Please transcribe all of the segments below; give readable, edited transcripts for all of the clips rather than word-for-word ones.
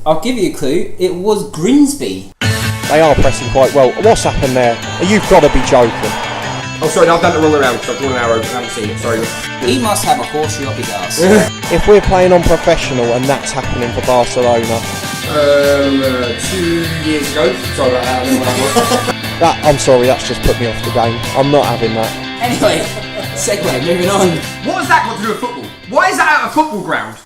I'll give you a clue. It was Grimsby. They are pressing quite well. What's happened there? You've got to be joking. Oh, sorry, I've done it wrong around. I've drawn an arrow. I haven't seen it. Sorry. He must have a horseshoe up his ass. If we're playing on professional and that's happening for Barcelona, 2 years ago. Sorry about that. I don't know when I was. I'm sorry, that's just put me off the game. I'm not having that. Anyway, segue, moving on. What has that got to do with football? Why is that at a football ground?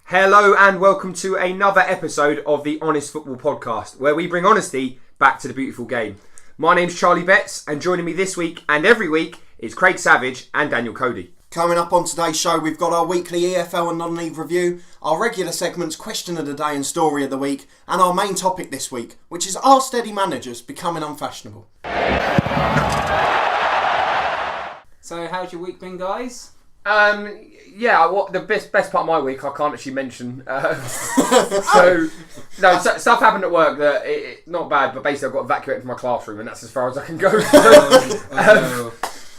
Hello and welcome to another episode of the Honest Football Podcast, where we bring honesty back to the beautiful game. My name's Charlie Betts, and joining me this week and every week is Craig Savage and Daniel Cody. Coming up on today's show, we've got our weekly EFL and non-league review, our regular segments, question of the day and story of the week, and our main topic this week, which is are steady managers becoming unfashionable? So, how's your week been, guys? The best part of my week I can't actually mention. Stuff happened at work that not bad, but basically I got evacuated from my classroom, and that's as far as I can go.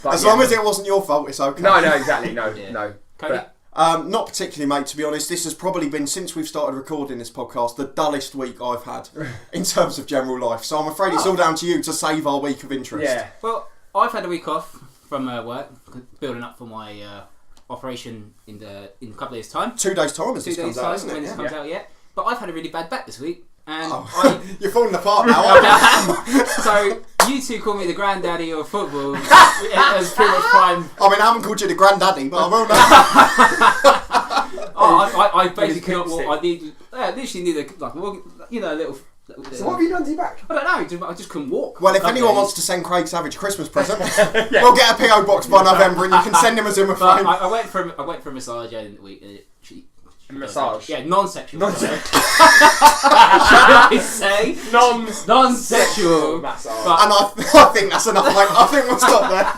As long as it wasn't your fault, it's okay. No, exactly, no. Cody? Not particularly, mate, to be honest. This has probably been, since we've started recording this podcast, the dullest week I've had in terms of general life. So I'm afraid it's all down to you to save our week of interest. Yeah. Well, I've had a week off from work, building up for my operation in a couple of days' time. 2 days' time as this comes out, isn't it? When this comes out yet. But I've had a really bad back this week. And you're falling apart now, aren't you? So, you two call me the granddaddy of football. As pretty much prime. I mean, I haven't called you the granddaddy, but I will know. I basically cannot walk. I literally need a little. So what have you done to your back? I don't know. I just couldn't walk. Well, if anyone wants to send Craig Savage a Christmas present, we'll get a PO box by November, and you can send him a Zimmer frame. I went for a massage the other week. Massage? Yeah, non-sexual. Non-sexual. Should I say? Non-sexual. Massage. And I think that's enough, mate. I think we'll stop there.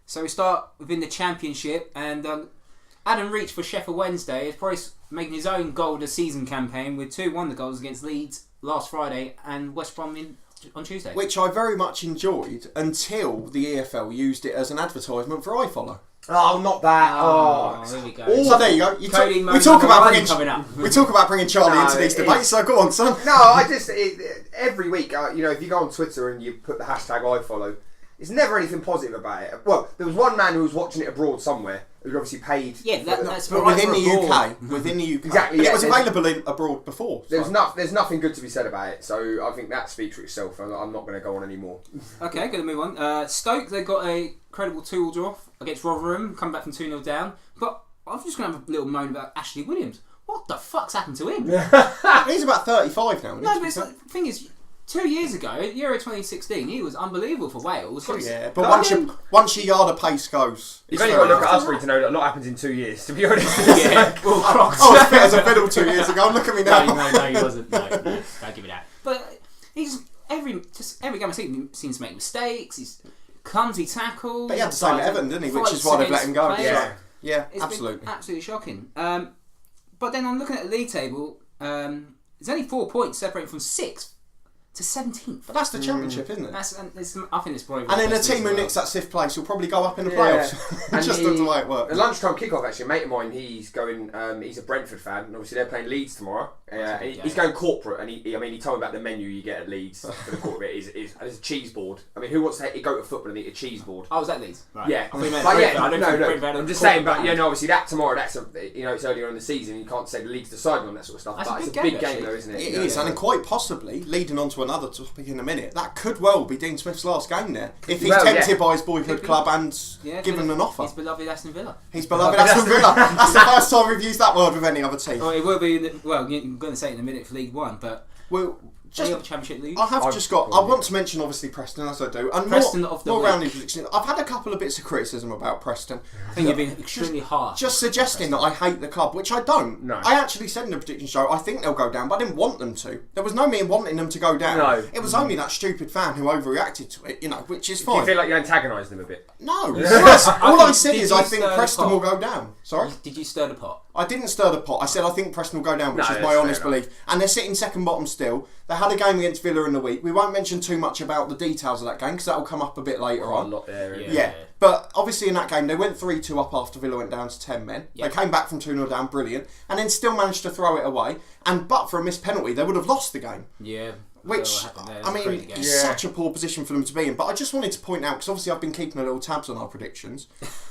So we start within the Championship, and Adam Reach for Sheffield Wednesday is probably making his own goal of the season campaign with 2 wonder goals against Leeds last Friday and West Brom on Tuesday. Which I very much enjoyed until the EFL used it as an advertisement for iFollow. Oh, not that. There we go. So there you go. We talk about bringing Charlie into these debates. So go on, son. No, every week, if you go on Twitter and you put the hashtag iFollow, it's never anything positive about it. Well, there was one man who was watching it abroad somewhere who obviously paid. Yeah, that's but within the UK. Within the UK. Exactly. But it was available abroad before. So. There's nothing good to be said about it. So I think that speaks for itself. I'm not going to go on anymore. Okay, going to move on. Stoke, they got a credible 2-2 draw against Rotherham, come back from 2-0 down. But I'm just going to have a little moan about Ashley Williams. What the fuck's happened to him? He's about 35 now. No, but the thing is, 2 years ago, Euro 2016, he was unbelievable for Wales. Yeah, but once your yard of pace goes... You've only got to look at us for you to know that a lot happens in 2 years, to be honest. Yeah, well, Crocs. I was fit as a fiddle 2 years ago, look at me now. No, he wasn't. No, don't give me that. But he's every game I see him seems to make mistakes. He's clumsy tackles. But he had the same at Everton, didn't he? Which is why they've let him go. Yeah, it's absolutely. Absolutely shocking. But then I'm looking at the league table. There's only 4 points separating from 6th to 17th. But that's the Championship, isn't it? I think it's probably. And then a team who nicks that 5th place will probably go up in the playoffs. Just the way it works. The lunchtime kickoff, actually, a mate of mine, he's going. He's a Brentford fan, and obviously they're playing Leeds tomorrow. He's going corporate, and he told me about the menu you get at Leeds for the corporate is a cheese board. I mean, who wants to go to football and eat a cheese board? Oh, was that Leeds? Right. Yeah, no. I'm just saying, but obviously that tomorrow. That's it's earlier on in the season. You can't say the league's deciding on that sort of stuff. But it's a big game, though, isn't it? It is, and quite possibly leading on to another topic in a minute. That could well be Dean Smith's last game there, if he's tempted by his boyhood club and given an offer. His beloved Aston Villa. Aston Villa. That's the first time we've used that word with any other team. Well, it will be. You're going to say it in a minute for League One, but just Championship League. I want to mention obviously Preston, as I do, and Preston more roundly predictions. I've had a couple of bits of criticism about Preston. I think you've been extremely harsh. Just suggesting that I hate the club, which I don't. No. I actually said in the prediction show I think they'll go down, but I didn't want them to. There was no me wanting them to go down. No. It was only that stupid fan who overreacted to it, which is fine. Do you feel like you antagonised them a bit? No. All I said is I think Preston will go down. Sorry? Did you stir the pot? I didn't stir the pot. I said I think Preston will go down, which is my honest belief. And they're sitting second bottom still. They They had a game against Villa in the week. We won't mention too much about the details of that game because that will come up a bit later on. A lot there. Yeah. But obviously in that game, they went 3-2 up after Villa went down to 10 men. Yeah. They came back from 2-0 down, brilliant. And then still managed to throw it away. And but for a missed penalty, they would have lost the game. Yeah. Which, I mean, it's such a poor position for them to be in. But I just wanted to point out, because obviously I've been keeping a little tabs on our predictions.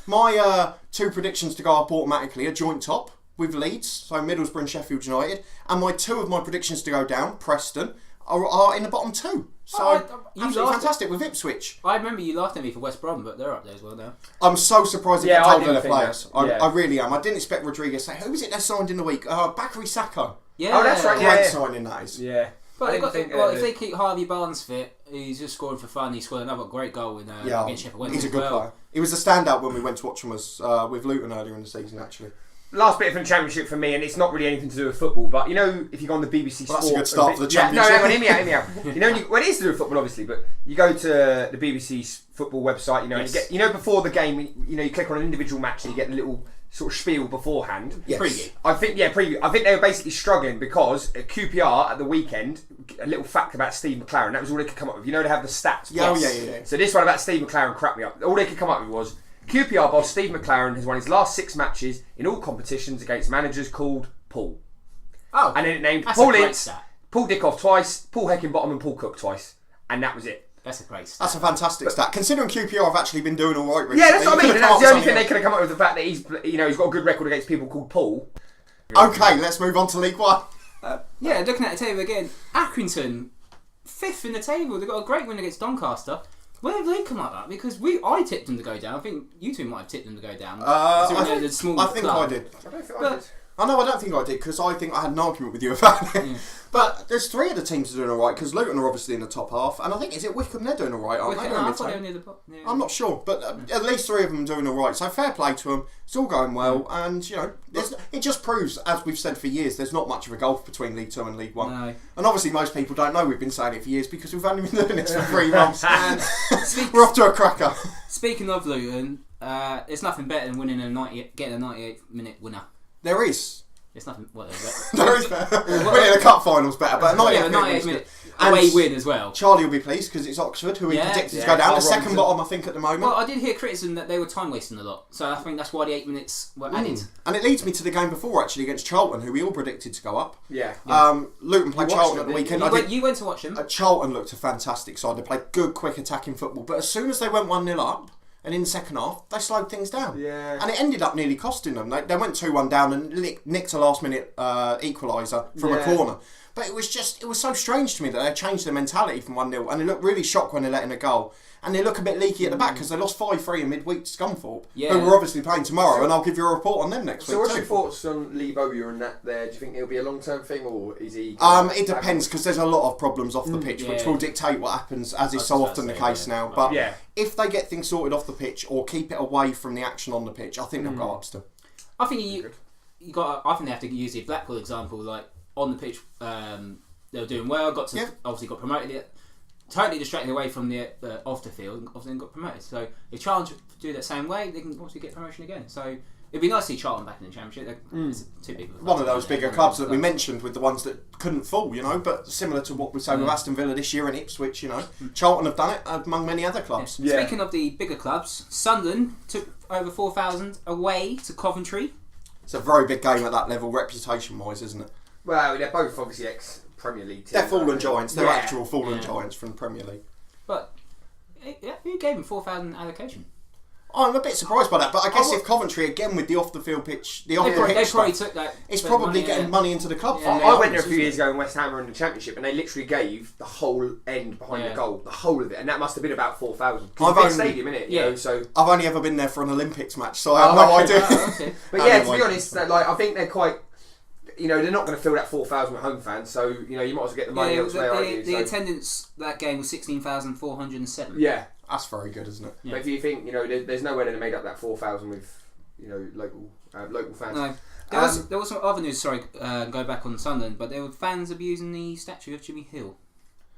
My 2 predictions to go up automatically are joint top with Leeds, so Middlesbrough and Sheffield United. And my 2 of my predictions to go down, Preston, are in the bottom 2. So, absolutely fantastic with Ipswich. I remember you laughed at me for West Brom, but they're up there as well now. I'm so surprised they get told they're players. Yeah. I really am. I didn't expect Rodriguez to say, who is it they signed in the week? Bakary Sacco. Yeah. Oh, that's right. Great signing that is. Yeah. But if they keep Harvey Barnes fit, he's just scoring for fun. He scored another great goal against Sheffield Wednesday. He's a good player. He was a standout when we went to watch him with Luton earlier in the season, actually. Last bit from the Championship for me, and it's not really anything to do with football, but you know, if you go on the BBC Sport... That's a good start for the Championship. No, hear me out. You know, well, it is to do with football, obviously, but you go to the BBC football website, you know, and you get, you know, before the game, you know, you click on an individual match and you get the little sort of spiel beforehand. Yes. Preview. Preview. I think they were basically struggling because at QPR at the weekend, a little fact about Steve McLaren, that was all they could come up with. You know, they have the stats. Yeah. So this one about Steve McLaren cracked me up. All they could come up with was, QPR boss Steve McLaren has won his last 6 matches in all competitions against managers called Paul. Oh. And then it named that's Paul a great Ince, stat. Paul Dickoff twice, Paul Heckingbottom and Paul Cook twice. And that was it. That's a great stat. That's a fantastic stat. Considering QPR have actually been doing all right recently. Yeah, that's what I mean. And that's the only thing they they could have come up with, the fact that he's got a good record against people called Paul. Okay, let's move on to League One. Yeah, looking at the table again, Accrington, 5th in the table. They've got a great win against Doncaster. Where have they come up at? Because I tipped them to go down. I think you two might have tipped them to go down. I think I did. I don't think I But did. I don't think I did because I think I had an argument with you about it. Yeah. But there's 3 of the teams that are doing all right because Luton are obviously in the top half, and I think is it Wickham they're doing all right, aren't they? I thought they were near the bottom. Yeah. I'm not sure, but at least 3 of them are doing all right. So fair play to them. It's all going well, and you know, it just proves, as we've said for years, there's not much of a gulf between League 2 and League 1. No. And obviously, most people don't know we've been saying it for years because we've only been doing this for 3 months, and we're off to a cracker. Speaking of Luton, there's nothing better than getting a 98th minute winner. There is. It's nothing. What is that? There is better. Winning the cup final's better, but a 98 minute away win as well. Charlie will be pleased because it's Oxford, who he predicted to go down. The second bottom, I think, at the moment. Well, I did hear criticism that they were time wasting a lot, so I think that's why the 8 minutes were added. And it leads me to the game before, actually, against Charlton, who we all predicted to go up. Yeah. Luton played Charlton at the weekend. You went to watch them. Charlton looked a fantastic side. They played good, quick attacking football, but as soon as they went 1-0 up, and in the second half, they slowed things down. Yeah. And it ended up nearly costing them. They went 2-1 down and nicked a last-minute equaliser from a corner. But it was so strange to me that they changed their mentality from 1-0, and they looked really shocked when they let in a goal. And they look a bit leaky at the back because they lost 5-3 in midweek to Scunthorpe, who we're obviously playing tomorrow, and I'll give you a report on them next week. So what's your thoughts on Lee Bowyer and that there? Do you think it'll be a long-term thing, or is he... It depends, because there's a lot of problems off the pitch, which will dictate what happens, as is so often the case now. But if they get things sorted off the pitch, or keep it away from the action on the pitch, I think they'll go up still. I think I think they have to use the Blackpool example. Like on the pitch, they were doing well. Obviously got promoted. Totally distracted away from the off the field, and obviously got promoted. So if Charlton do that same way, they can obviously get promotion again. So it'd be nice to see Charlton back in the Championship. It's 2 people. One of those bigger clubs that we mentioned with the ones that couldn't fall, you know. But similar to what we say with Aston Villa this year and Ipswich, you know, Charlton have done it among many other clubs. Yeah. Speaking of the bigger clubs, Sunderland took over 4,000 away to Coventry. It's a very big game at that level, reputation-wise, isn't it? Well, they're both obviously ex-Premier League teams. They're fallen giants. They're actual fallen giants from the Premier League. But who gave them 4,000 allocation? Oh, I'm a bit surprised by that, but I guess if Coventry, again, with the off-the-field pitch, they probably took that. It's probably getting money into the club. I went there a few years ago when West Ham were in the Championship, and they literally gave the whole end behind the goal, the whole of it, and that must have been about 4,000. It's a big stadium, isn't it? Yeah. You know, so I've only ever been there for an Olympics match, so I have no idea. Okay. But yeah, to be honest, I think they're quite. You know, they're not going to fill that 4,000 with home fans, so you know you might as well get the money elsewhere. The attendance that game was 16,407. Yeah, that's very good, isn't it? Yeah. But if you think, you know, there's no way they made up that 4,000 with, you know, local fans. No. There was some other news. Sorry, go back on Sunderland, but there were fans abusing the statue of Jimmy Hill.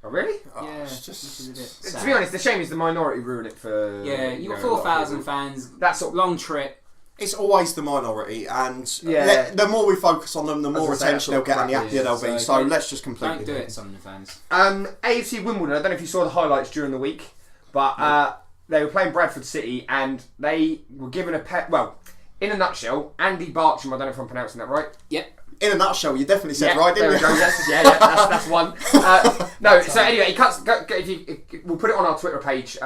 Oh really? Yeah, it's just, which is a bit to sad. be honest, the shame is the minority ruin it for. Yeah, you got 4,000 fans. That's long trip. It's always the minority, and Yeah. the more we focus on them, the more As I say, attention they'll get and the that's happier they'll be. So let's just completely Don't do it, Sunderland fans. AFC Wimbledon, I don't know if you saw the highlights during the week, but they were playing Bradford City and they were given in a nutshell, Andy Bartram, I don't know if I'm pronouncing that right. Yep. In a nutshell, you definitely said right, didn't you? There we go. That's one. So anyway, we'll put it on our Twitter page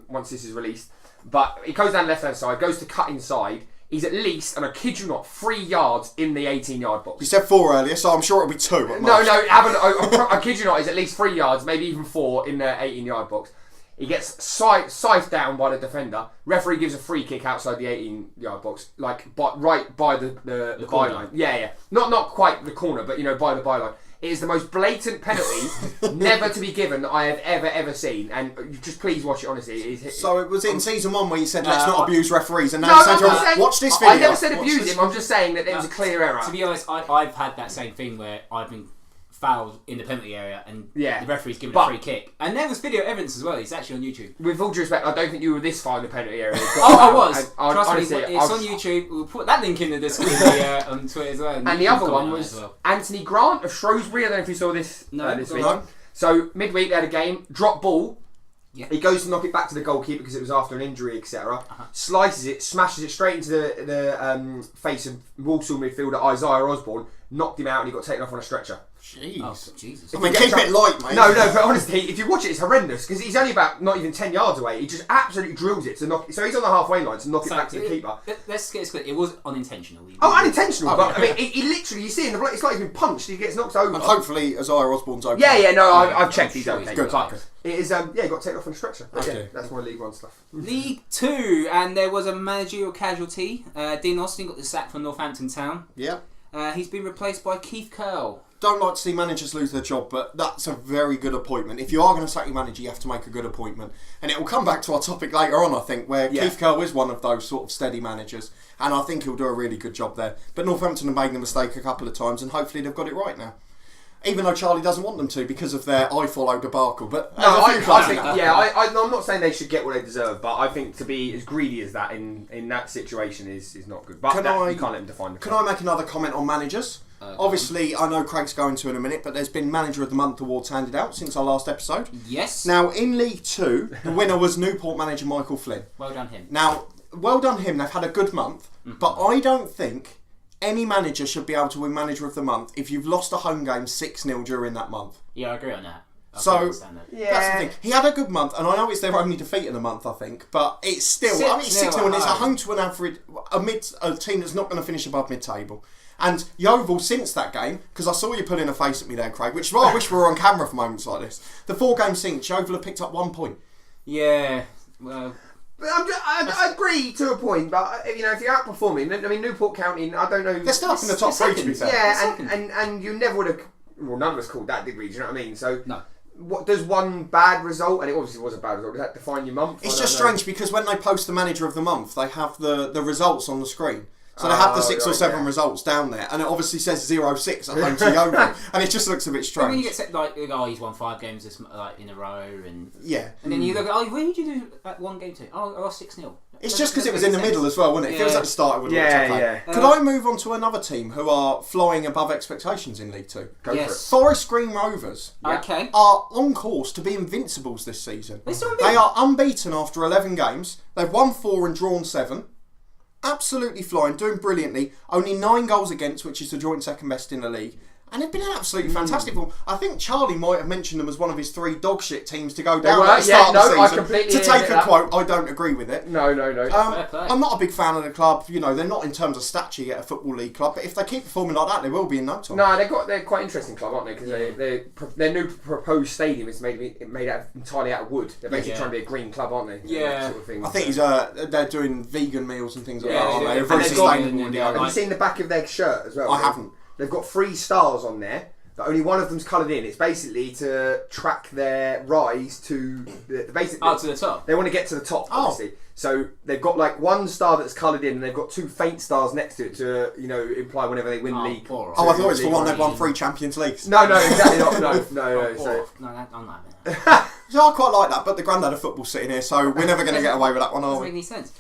once this is released. But he goes down the left-hand side, goes to cut inside. He's at least, and I kid you not, 3 yards in the 18-yard box. You said 4 earlier, so I'm sure it'll be 2 at most. I kid you not, he's at least 3 yards, maybe even 4 in the 18-yard box. He gets scythed down by the defender. Referee gives a free kick outside the 18-yard box, right by the byline. Yeah. Not quite the corner, but by the byline. It is the most blatant penalty never to be given that I have ever seen. And you just please watch it, honestly. So it was in season 1 where you said let's not abuse referees, and now you're saying watch this video. I never said abuse him. I'm just saying that there was a clear error. To be honest, I've had that same thing where I've been fouled in the penalty area and the referee's given a free kick. And there was video evidence as well. It's actually on YouTube. With all due respect, I don't think you were this far in the penalty area. I was. Trust honestly, me, it's on YouTube. We'll put that link in the description on Twitter as well. And the other one was Anthony Grant of Shrewsbury. I don't know if you saw this this week. No. So midweek they had a game, drop ball. Yeah. He goes to knock it back to the goalkeeper because it was after an injury, etc. Slices it, smashes it straight into the face of Walsall midfielder Isaiah Osborne. Knocked him out and he got taken off on a stretcher. Jeez. Oh, Jesus. I mean, keep it light, mate. No, but honestly, if you watch it, it's horrendous because he's only about not even 10 yards away. He just absolutely drills it to knock it. So he's on the halfway line to knock it back to the keeper. Let's get this clear. It was unintentional. Unintentional. But I mean, he literally, you see in the bloke, it's like he's been punched. He gets knocked over. And hopefully, Isaiah Osborne's okay. I've checked. He's okay. Good. It is. He got taken off on a stretcher. Okay. Yeah, that's my League One stuff. League 2, and there was a managerial casualty. Dean Austin got the sack from Northampton Town. Yeah. He's been replaced by Keith Curle. Don't like to see managers lose their job, but that's a very good appointment. If you are going to sack your manager, you have to make a good appointment. And it will come back to our topic later on, I think, where Keith Curle is one of those sort of steady managers. And I think he'll do a really good job there. But Northampton have made the mistake a couple of times, and hopefully they've got it right now. Even though Charlie doesn't want them to because of their I follow debacle. But I'm not saying they should get what they deserve, but I think to be as greedy as that in that situation is not good. But you can't let them define the club. Can I make another comment on managers? Obviously, I know Craig's going to in a minute, but there's been Manager of the Month awards handed out since our last episode. Yes. Now, in League 2, the winner was Newport manager Michael Flynn. Well done him. Now, well done him. They've had a good month, but I don't think any manager should be able to win Manager of the Month if you've lost a home game 6-0 during that month. Yeah, I agree on that. That's the thing. He had a good month, and I know it's their only defeat in the month, I think, but it's still 6-0, and it's a home to an average a team that's not going to finish above mid-table. And Yeovil, since that game, because I saw you pulling a face at me there, Craig, which I wish we were on camera for moments like this. The 4-game since, Yeovil have picked up 1 point. Yeah, well. But I agree to a point, but if you're outperforming, I mean Newport County, I don't know. They're still up in the top 3 to be fair. Yeah, and you never would have. Well, none of us called that, did we? Do you know what I mean? So no. What does one bad result, and it obviously was a bad result, does that define your month? It's just strange because when they post the Manager of the Month, they have the results on the screen. So they have the 6 or 7 results down there, and it obviously says 0-6 at home to Yeovil, and it just looks a bit strange. When you get set he's won 5 games in a row, and then you look, where did you do that 1 game to? I lost 6-0. It's just because it was in the middle as well, wasn't it? It feels like the start would have looked okay. Could I move on to another team who are flying above expectations in League 2? Go for it. Forest Green Rovers are on course to be invincibles this season. They are unbeaten after 11 games. They've won 4 and drawn 7. Absolutely flying, doing brilliantly. Only 9 goals against, which is the joint second best in the league. And they've been an absolutely fantastic form. I think Charlie might have mentioned them as one of his 3 dog shit teams to go down at the start of the season. To take a quote, I don't agree with it. No. I'm not a big fan of the club. You know, they're not in terms of stature yet a football league club, but if they keep performing like that, they will be in no time. No, they're quite interesting club, aren't they? Because their new proposed stadium is made entirely out of wood. They're basically trying to be a green club, aren't they? Yeah. Sort of thing. I think they're doing vegan meals and things like that, aren't they? They're very sustainable. Have you seen the back of their shirt as well? I haven't. They've got 3 stars on there. But only one of them's coloured in. It's basically to track their rise to to the top. They want to get to the top, obviously. So they've got like 1 star that's coloured in, and they've got 2 faint stars next to it to imply whenever they win the league. I thought it was for one they've won 3 Champions Leagues. No, exactly not. No. I'm not. So I quite like that, but the granddad of football's sitting here, so we're never going to get away with that one, are we? Doesn't make any sense.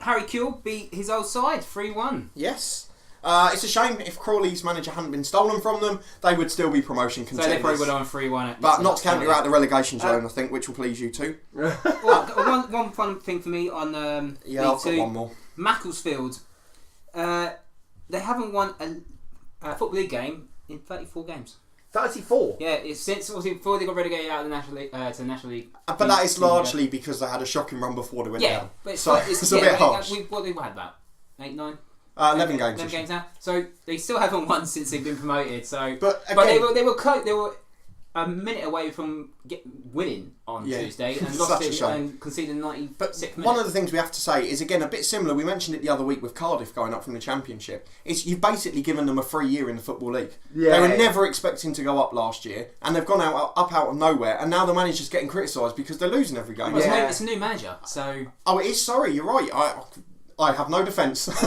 Harry Kewell beat his old side 3-1. Yes. It's a shame if Crawley's manager hadn't been stolen from them, they would still be promotion So contenders. they probably would have won 3-1. But not to count you out the relegation zone, I think, which will please you too. One fun thing for me on I've League got Two. one more. Macclesfield, they haven't won a Football League game in 34 games. 34? Yeah, it's since obviously before they got relegated out of the National League, to the National League. But that is largely because they had a shocking run before they went down. But it's, so it's a bit harsh. What they had about 8, 9. 11 games. 11 games now. So they still haven't won since they've been promoted. So, but they were a minute away from winning on Tuesday and lost it and conceded 96 minutes. One of the things we have to say is, again, a bit similar. We mentioned it the other week with Cardiff going up from the Championship. You've basically given them a free year in the Football League. Yeah. They were never expecting to go up last year, and they've gone up out of nowhere, and now the manager's getting criticised because they're losing every game. Well, it's a new manager, so... Oh, it is? Sorry, you're right. I have no defence. I've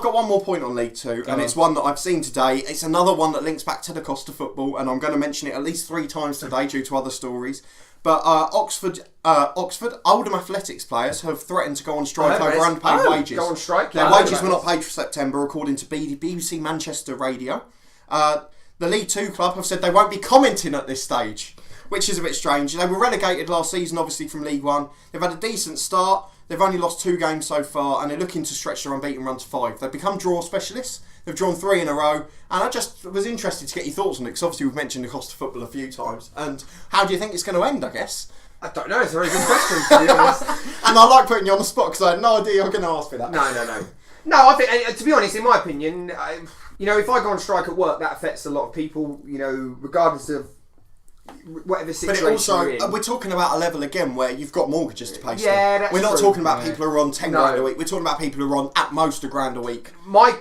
got one more point on League Two, and it's one that I've seen today. It's another one that links back to the cost of football, and I'm going to mention it at least 3 times today due to other stories. But Oxford Oldham Athletics players have threatened to go on strike over unpaid wages. Go on strike? Their wages were not paid for September, according to BBC Manchester Radio. The League Two club have said they won't be commenting at this stage, which is a bit strange. They were relegated last season, obviously, from League One. They've had a decent start. They've only lost 2 games so far, and they're looking to stretch their unbeaten run to 5. They've become draw specialists. They've drawn 3 in a row, and I just was interested to get your thoughts on it, because obviously we've mentioned the cost of football a few times. And how do you think it's going to end, I guess? I don't know, it's a very good question, to be honest. And I like putting you on the spot, because I had no idea you were going to ask me that. No. No, I think, to be honest, in my opinion, if I go on strike at work, that affects a lot of people, regardless of whatever situation but it also, you're in. we're talking about a level again where you've got mortgages to pay. Yeah, that's we're not true. talking about people who are on 10 grand a week. We're talking about people who are on at most £1 a week. My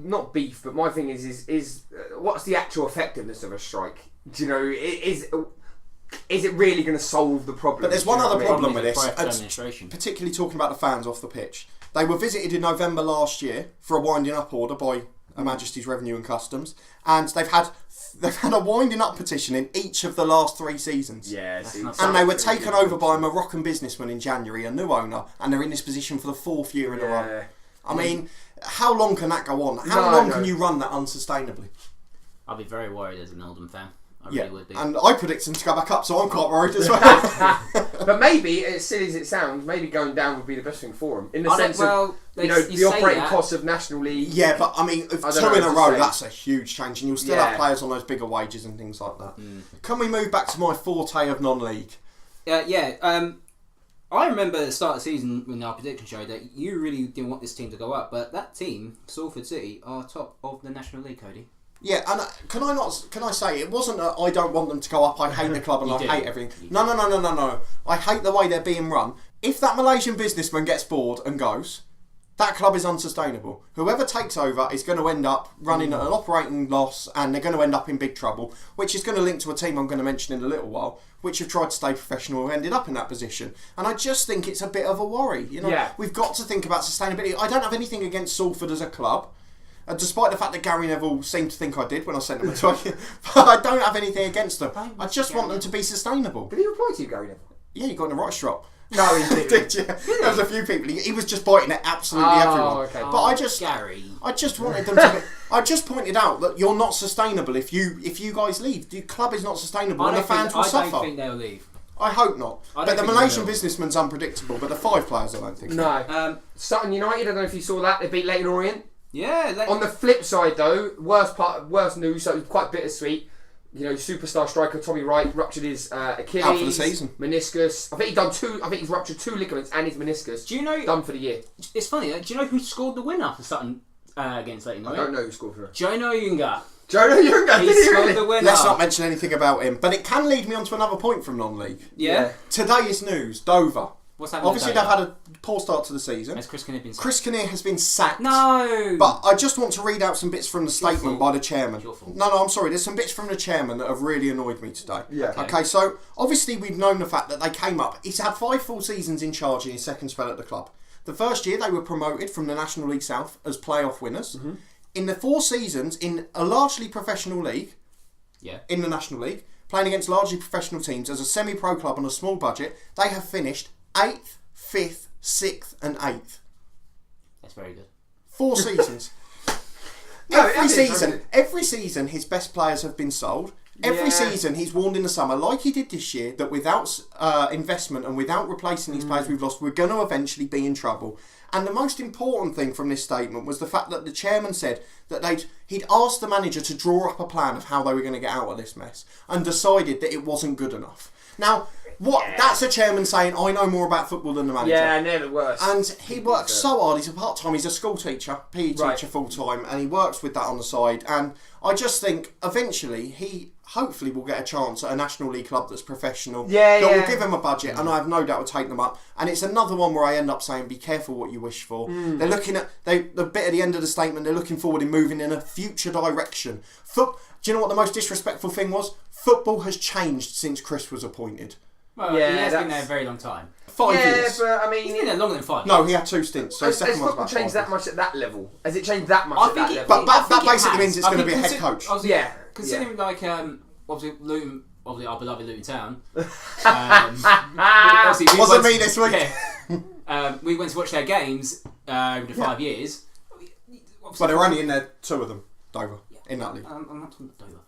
not beef, but my thing is what's the actual effectiveness of a strike? Do you know, is it really going to solve the problem? But there's one other problem with this, administration. particularly talking about the fans off the pitch. They were visited in November last year for a winding up order by Her Majesty's Revenue and Customs, and they've had a winding up petition in each of the last 3 seasons. Yeah, and they were taken over by a Moroccan businessman in January, a new owner, and they're in this position for the 4th year in a row. I mean, how long can that go on? How long can you run that unsustainably? I'll be very worried as an Oldham fan. I really would be. And I predict them to go back up, so I'm quite worried as well. But maybe, as silly as it sounds, maybe going down would be the best thing for them. In the sense of, the operating costs of National League. Yeah, but I mean, 2 in a row, that's a huge change, and you'll still have players on those bigger wages and things like that. Can we move back to my forte of non-league? I remember at the start of the season when our prediction showed that you really didn't want this team to go up, but that team, Salford City, are top of the National League, Cody. Yeah, and can I say, it wasn't that I don't want them to go up, I hate the club and I hate everything. No. I hate the way they're being run. If that Malaysian businessman gets bored and goes, that club is unsustainable. Whoever takes over is going to end up running at an operating loss, and they're going to end up in big trouble, which is going to link to a team I'm going to mention in a little while, which have tried to stay professional and ended up in that position. And I just think it's a bit of a worry. We've got to think about sustainability. I don't have anything against Salford as a club. Despite the fact that Gary Neville seemed to think I did when I sent him a tweet, but I don't have anything against them. I just want them to be sustainable. Did he reply to you, Gary Neville? Yeah, you got in the right strop. No, he didn't. Did you? There was a few people. He was just biting at absolutely everyone. Okay. But I just wanted them to. I just pointed out that you're not sustainable if you guys leave. The club is not sustainable, and the fans will suffer. I don't think they'll leave. I hope not. But the Malaysian businessman's unpredictable. But the 5 players, I don't think. No. Sutton United. I don't know if you saw that. They beat Leyton Orient. Yeah. On the flip side, though, worst news. So it was quite bittersweet. Superstar striker Tommy Wright ruptured his Achilles, out for the season, meniscus. I think he's ruptured 2 ligaments and his meniscus. Do you know? Done for the year. It's funny. Do you know who scored the winner for Sutton against Leyton? I don't know who scored for it. Jono Junga. He scored the winner. Let's not mention anything about him. But it can lead me on to another point from non-league. Yeah. Today's news: Dover. What's happening? Obviously, they've had a poor start to the season. Has Chris Kinnear been sacked? Chris Kinnear has been sacked. No! But I just want to read out some bits from the statement by the chairman. No, I'm sorry. There's some bits from the chairman that have really annoyed me today. Yeah. Okay, so obviously we've known the fact that they came up. He's had 5 full seasons in charge in his second spell at the club. The first year they were promoted from the National League South as playoff winners. Mm-hmm. In the 4 seasons in a largely professional league, in the National League, playing against largely professional teams as a semi-pro club on a small budget, they have finished 8th, 5th, 6th and 8th. That's very good. 4 seasons. No, Every season, his best players have been sold. Every season, he's warned in the summer, like he did this year, that without investment and without replacing these players we've lost, we're going to eventually be in trouble. And the most important thing from this statement was the fact that the chairman said that he'd asked the manager to draw up a plan of how they were going to get out of this mess and decided that it wasn't good enough. Now, that's a chairman saying, I know more about football than the manager. Yeah, never worse. And he works so hard. He's a part-time. He's a school teacher, PE teacher full-time, and he works with that on the side. And I just think eventually he hopefully will get a chance at a National League club that's professional. That will give him a budget, and I have no doubt will take them up. And it's another one where I end up saying, be careful what you wish for. They're looking at the bit at the end of the statement. They're looking forward in moving in a future direction. Do you know what the most disrespectful thing was? Football has changed since Chris was appointed. Well, he has been there a very long time. 5 years. Yeah, but I mean... He's been there longer than 5 years. No, he had 2 stints. So has second one's football about changed 5 that much at that level? Has it changed that much at that level? But that basically it means it's has. going to be a head coach. Considering, obviously, Luton, obviously our beloved Luton Town. Wasn't me this week. Yeah, we went to watch their games over the 5 years. But they were only in there 2 of them, Dover, in that league. I'm not talking about Dover.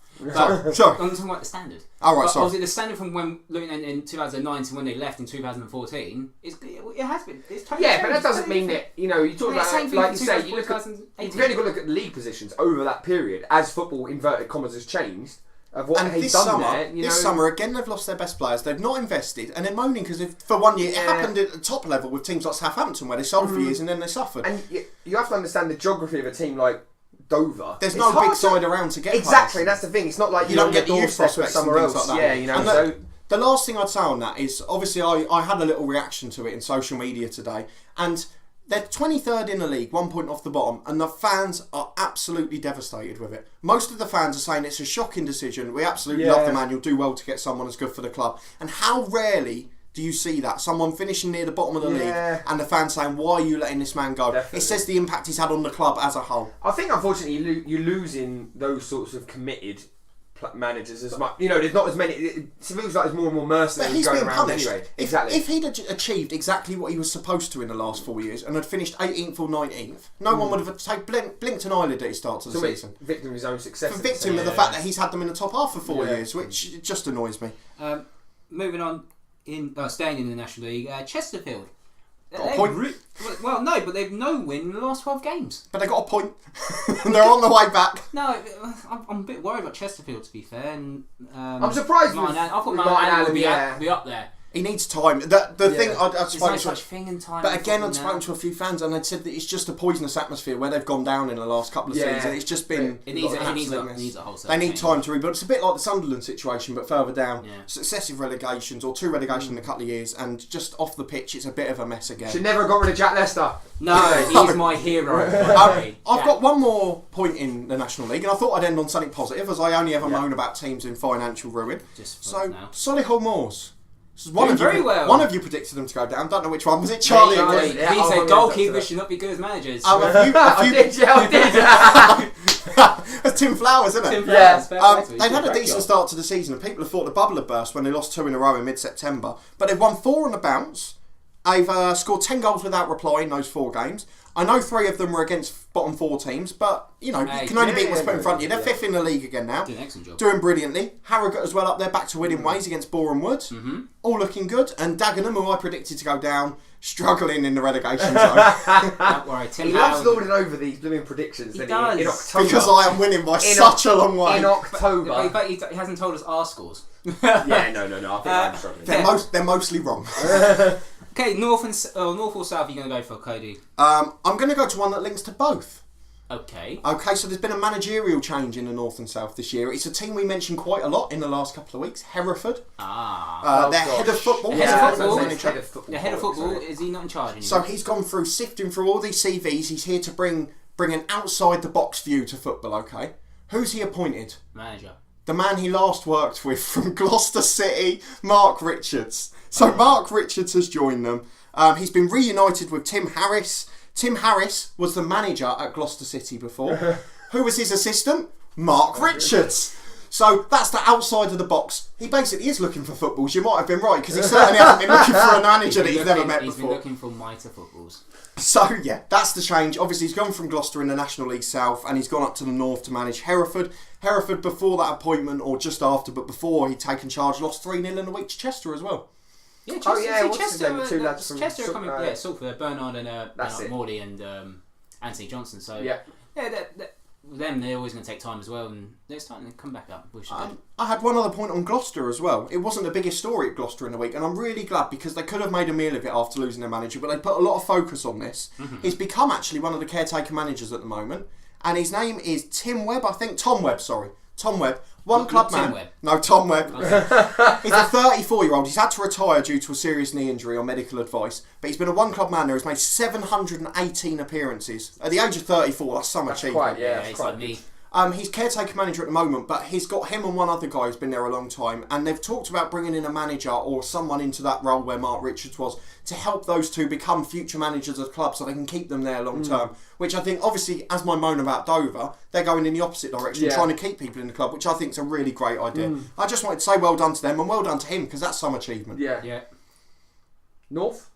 Sorry. I'm talking about the standard. Oh, right, sorry. Obviously, the standard from when Luton ended in 2009 to when they left in 2014, it has been. It's totally but that doesn't mean that, you talk about, like you say, you've only got to look at the league positions over that period as football, inverted commas, has changed. Of what he's done there, this summer, again, they've lost their best players. They've not invested, and they're moaning because for 1 year, it happened at the top level with teams like Southampton, where they sold for years and then they suffered. And you have to understand the geography of a team like Dover. There's no big side around to get exactly. players. That's the thing. It's not like you don't get the youth prospects somewhere and else. Like that. Yeah, So the last thing I'd say on that is obviously I had a little reaction to it in social media today, and they're 23rd in the league, 1 point off the bottom, and the fans are absolutely devastated with it. Most of the fans are saying it's a shocking decision. We absolutely love the man. You'll do well to get someone as good for the club. And how rarely do you see that? Someone finishing near the bottom of the league and the fans saying, why are you letting this man go? Definitely. It says the impact he's had on the club as a whole. I think, unfortunately, you're losing those sorts of committed managers as much. There's not as many. It feels like there's more and more mercenaries going around anyway. If he'd achieved exactly what he was supposed to in the last 4 years and had finished 18th or 19th, no one would have blinked an eyelid at his start of the season. Victim of his own success. Victim of the fact that he's had them in the top half for 4 years, which just annoys me. Moving on, staying in the National League, Chesterfield. Got a point. Well, no, but they've no win in the last 12 games. But they got a point. They're on the way back. No, I'm a bit worried about Chesterfield, to be fair. And, I'm surprised. I thought Martin Allen would be up there. He needs time. The thing I'd spoken no such thing in time. But again, I'd spoken to a few fans and they'd said that it's just a poisonous atmosphere where they've gone down in the last couple of seasons. It's just been. It needs a whole. They need time to rebuild. It's a bit like the Sunderland situation, but further down. Successive relegations or 2 relegations in a couple of years, and just off the pitch, it's a bit of a mess again. Should never have got rid of Jack Lester. No, he's my hero. I've got one more point in the National League, and I thought I'd end on something positive, as I only ever moan about teams in financial ruin. Solihull Moors. One of you predicted them to go down. Don't know which one. Was it Charlie? He said goalkeepers should not be good as managers. I did. That's Tim Flowers, isn't it? Tim Flowers. They've had a decent start to the season, and people have thought the bubble had burst when they lost 2 in a row in mid-September. But they've won 4 on the bounce. They've scored 10 goals without reply in those 4 games. I know 3 of them were against bottom 4 teams, but you can only beat what's put in front of you. They're 5th in the league again now. Doing an excellent job. Doing brilliantly. Harrogate as well up there, back to winning ways against Boreham Wood. Mm-hmm. All looking good. And Dagenham, who I predicted to go down, struggling in the relegation zone. Don't worry, he loves lording over these blooming predictions. He does. In October. Because I am winning by such a long way. In October. But he hasn't told us our scores. No. I think I'm struggling. They're mostly wrong. Okay, north or south are you going to go for, Cody? I'm going to go to one that links to both. Okay, so there's been a managerial change in the north and south this year. It's a team we mentioned quite a lot in the last couple of weeks, Hereford. Their head of football. The head of football, is he not in charge anymore? So he's gone through, sifting through all these CVs. He's here to bring an outside-the-box view to football, okay? Who's he appointed? Manager. The man he last worked with from Gloucester City, Mark Richards. So Mark Richards has joined them. He's been reunited with Tim Harris. Tim Harris was the manager at Gloucester City before. Who was his assistant? Mark Richards. So that's the outside of the box. He basically is looking for footballs. You might have been right, because he certainly hasn't been looking for a manager that he's never met before. He's been looking for mitre footballs. So yeah, that's the change. Obviously, he's gone from Gloucester in the National League South, and he's gone up to the north to manage Hereford. Hereford, before that appointment, or just after, but before he'd taken charge, lost 3-0 in the week to Chester as well. Yeah, Chester. Chester Chester are coming. Salford, Bernard and Morley and Anthony Johnson. So yeah, they're always going to take time as well, and they're starting to come back up. Which I had one other point on Gloucester as well. It wasn't the biggest story at Gloucester in the week, and I'm really glad, because they could have made a meal of it after losing their manager, but they put a lot of focus on this. He's become actually one of the caretaker managers at the moment, and his name is Tom Webb. Tom Webb. Club man. Webb. No, Tom Webb. He's a 34-year-old. He's had to retire due to a serious knee injury on medical advice, but he's been a one-club man there. He's made 718 appearances. At the age of 34, that's some achievement. It's like me. He's caretaker manager at the moment, but he's got him and one other guy who's been there a long time, and they've talked about bringing in a manager or someone into that role where Mark Richards was, to help those two become future managers of the club so they can keep them there long term. Which I think, obviously, as my moan about Dover, they're going in the opposite direction, trying to keep people in the club, which I think is a really great idea. I just wanted to say well done to them and well done to him, because that's some achievement. Yeah. North?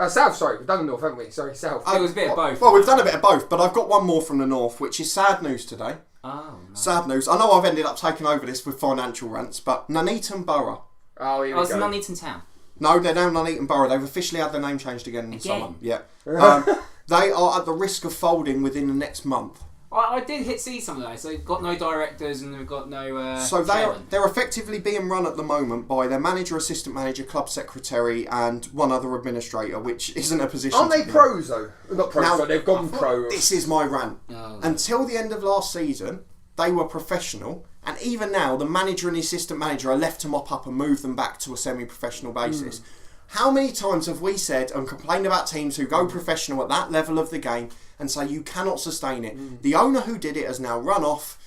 South, sorry. We've done the North, haven't we? Sorry, South. It was a bit of both. Well, we've done a bit of both, but I've got one more from the North, which is sad news today. Oh, no. Sad news. I know I've ended up taking over this with financial rants, but Nuneaton Borough. Oh, here we it's go. Nuneaton Town. No, they're now Nuneaton Borough. They've officially had their name changed again in summer. Yeah. They are at the risk of folding within the next month. I did see some of those. So they've got no directors and they've got no so chairman. they're effectively being run at the moment by their manager, assistant manager, club secretary, and one other administrator, which isn't a position. Aren't they pros though? Not pros, Now, but they've gone pro. This is my rant. Oh, Until the end of last season, they were professional, and even now, the manager and the assistant manager are left to mop up and move them back to a semi-professional basis. How many times have we said and complained about teams who go professional at that level of the game and say you cannot sustain it? The owner who did it has now run off.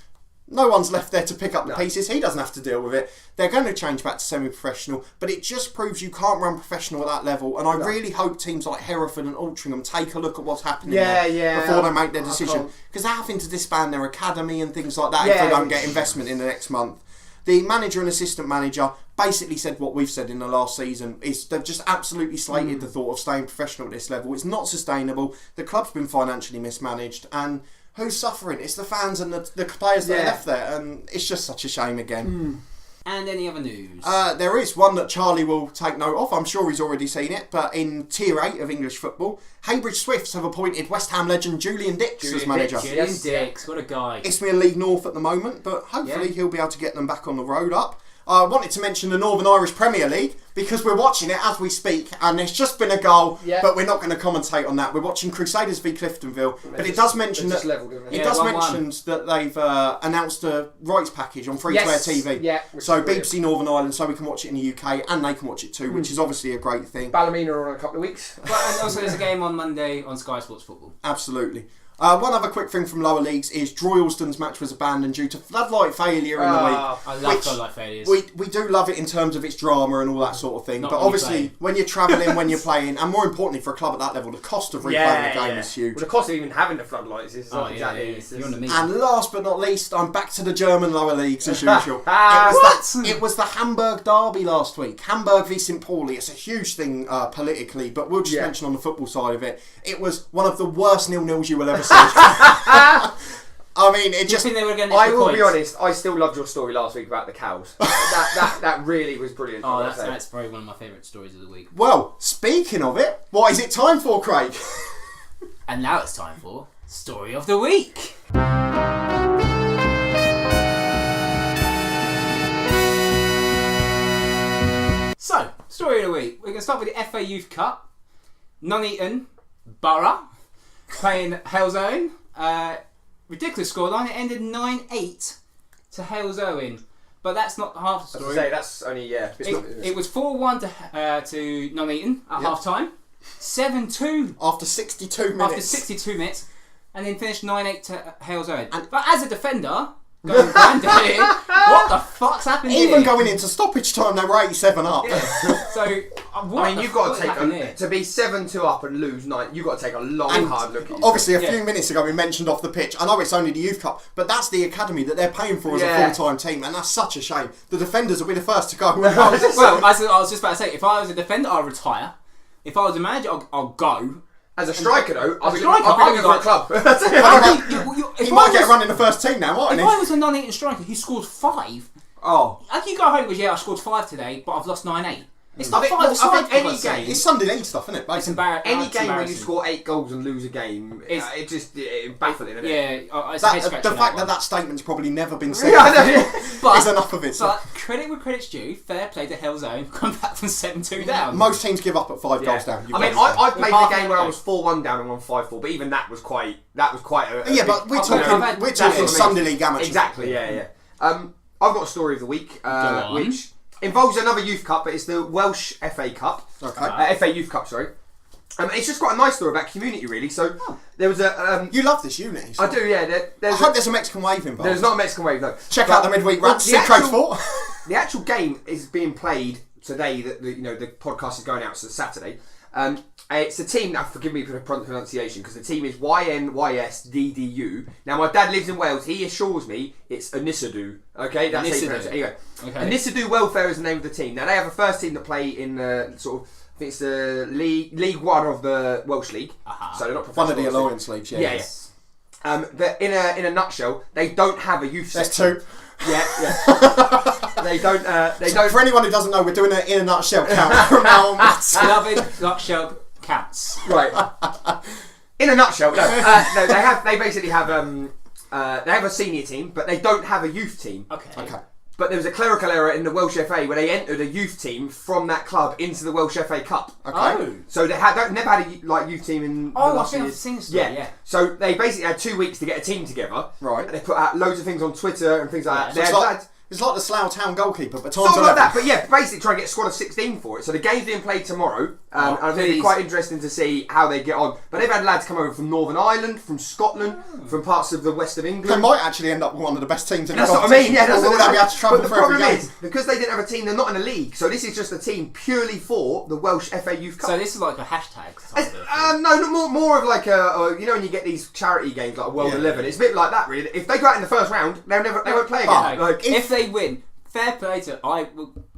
No one's left there to pick up the pieces. He doesn't have to deal with it. They're going to change back to semi-professional, but it just proves you can't run professional at that level. And I really hope teams like Hereford and Altrincham take a look at what's happening there before they make their decision, because they're having to disband their academy and things like that if they don't get investment in the next month. The manager and assistant manager basically said what we've said in the last season. They've just absolutely slated the thought of staying professional at this level. It's not sustainable. The club's been financially mismanaged, and who's suffering? It's the fans and the players that are left there, and it's just such a shame again. And any other news? There is one that Charlie will take note of. I'm sure he's already seen it, but in Tier 8 of English football, Heybridge Swifts have appointed West Ham legend Julian Dix as manager. Julian Dix, what a guy. Isthmian League North at the moment, but hopefully he'll be able to get them back on the road up. I wanted to mention the Northern Irish Premier League because we're watching it as we speak, and there's just been a goal, but we're not going to commentate on that. We're watching Crusaders v Cliftonville, but it does mention that that they've announced a rights package on free-to-air TV. Yeah, so BBC Northern Ireland, so we can watch it in the UK, and they can watch it too, which is obviously a great thing. Ballymena are on a couple of weeks. And also there's a game on Monday on Sky Sports Football. Absolutely. One other quick thing from lower leagues is Droylston's match was abandoned due to floodlight failure in the week. I love floodlight failures. We do love it in terms of its drama and all that sort of thing. But obviously, when you're travelling, when you're playing, and more importantly for a club at that level, the cost of replaying the game is huge. Well, the cost of even having the floodlights is exactly. And last but not least, I'm back to the German lower leagues as usual. It was the Hamburg derby last week. Hamburg v St Pauli. It's a huge thing politically, but we'll just mention on the football side of it. It was one of the worst 0-0s you will ever see. I mean, it just. I will be honest. I still loved your story last week about the cows. that really was brilliant. Oh, that's probably one of my favourite stories of the week. Well, speaking of it, what is it time for, Craig? And now it's time for Story of the Week. So, Story of the Week. We're going to start with the FA Youth Cup. Nuneaton Borough playing Hales Owen. Ridiculous scoreline. It ended 9-8 to Hales Owen. But that's not half the story. That's only, It was 4-1 to Nuneaton at half time. 7-2 after 62 minutes. And then finished 9-8 to Hales Owen. But as a defender, going granddaddy. What the fuck's happened here? Even going into stoppage time, they were 87 up. Yeah. So, I mean, you've got to take to be 7-2 up and lose 9. You've got to take a long, hard look. At obviously, a few minutes ago we mentioned off the pitch. I know it's only the youth cup, but that's the academy that they're paying for as a full-time team, and that's such a shame. The defenders will be the first to go. Well, I was just about to say, if I was a defender, I'll retire. If I was a manager, I'll go. As a striker, though, I'll be I'll looking for a club. He might get a run in the first team now, mightn't If he? I was a non-eating striker who scored 5, Oh. how can you go home and go, I scored 5 today, but I've lost 9-8? It's not 5 I aside, think any for God's sake. game... It's Sunday league stuff, isn't it? It's embarrassing. Any game where you score 8 goals and lose a game, it's baffling, isn't it? Yeah, it's a head scratcher. The fact that statement's probably never been said But is enough of it. But credit where credit's due, fair play to Hellzone, come back from 7-2 down. Most teams give up at 5 goals down. I mean, I played the game where I was 4-1 down and won 5-4, but even that was quite a yeah, but we're talking Sunday league amateur. Exactly, yeah. I've got a story of the week, which involves another youth cup, but it's the Welsh FA Cup. Okay. FA Youth Cup, sorry. It's just quite a nice story about community, really. So there was a. You love this unity. I do, yeah. I hope there's a Mexican wave involved. There's not a Mexican wave, no. Check out the midweek rats. The actual game is being played today. The podcast is going out, so it's Saturday. It's a team. Now, forgive me for the pronunciation, because the team is YNYSDDU. Now, my dad lives in Wales. He assures me it's Anisadu. Okay, that's how you pronounce it. Anyway, Anisadu Welfare is the name of the team. Now, they have a first team that play in the sort of. I think it's the League One of the Welsh League. So they're not professional. One of the Alliance Leagues. Yeah. Yes. But in a nutshell, they don't have a youth section. There's 2. Yeah. They don't. For anyone who doesn't know, we're doing it in a nutshell count from now on. Beloved nutshell counts. Right. In a nutshell, no. They basically have they have a senior team, but they don't have a youth team. Okay. But there was a clerical error in the Welsh FA where they entered a youth team from that club into the Welsh FA Cup. Okay. Oh. So they never had a youth team in the last I think years. I've seen this story, yeah. So they basically had 2 weeks to get a team together. Right. And they put out loads of things on Twitter and things like that. So it's like the Slough Town goalkeeper, but times Something 11. like that, but yeah, basically try and get a squad of 16 for it. So the game's being played tomorrow, and I think it's quite interesting to see how they get on. But they've had lads come over from Northern Ireland, from Scotland, from parts of the west of England. They might actually end up with one of the best teams in the That's what I competition. mean, yeah. That's Although they'll be able to travel but the for every problem game. is, because they didn't have a team, they're not in a league. So this is just a team purely for the Welsh FA Youth Cup. So this is like a hashtag. No, more of like when you get these charity games like World 11, it's a bit like that really. If they go out in the first round, they won't play again. If they win, fair play to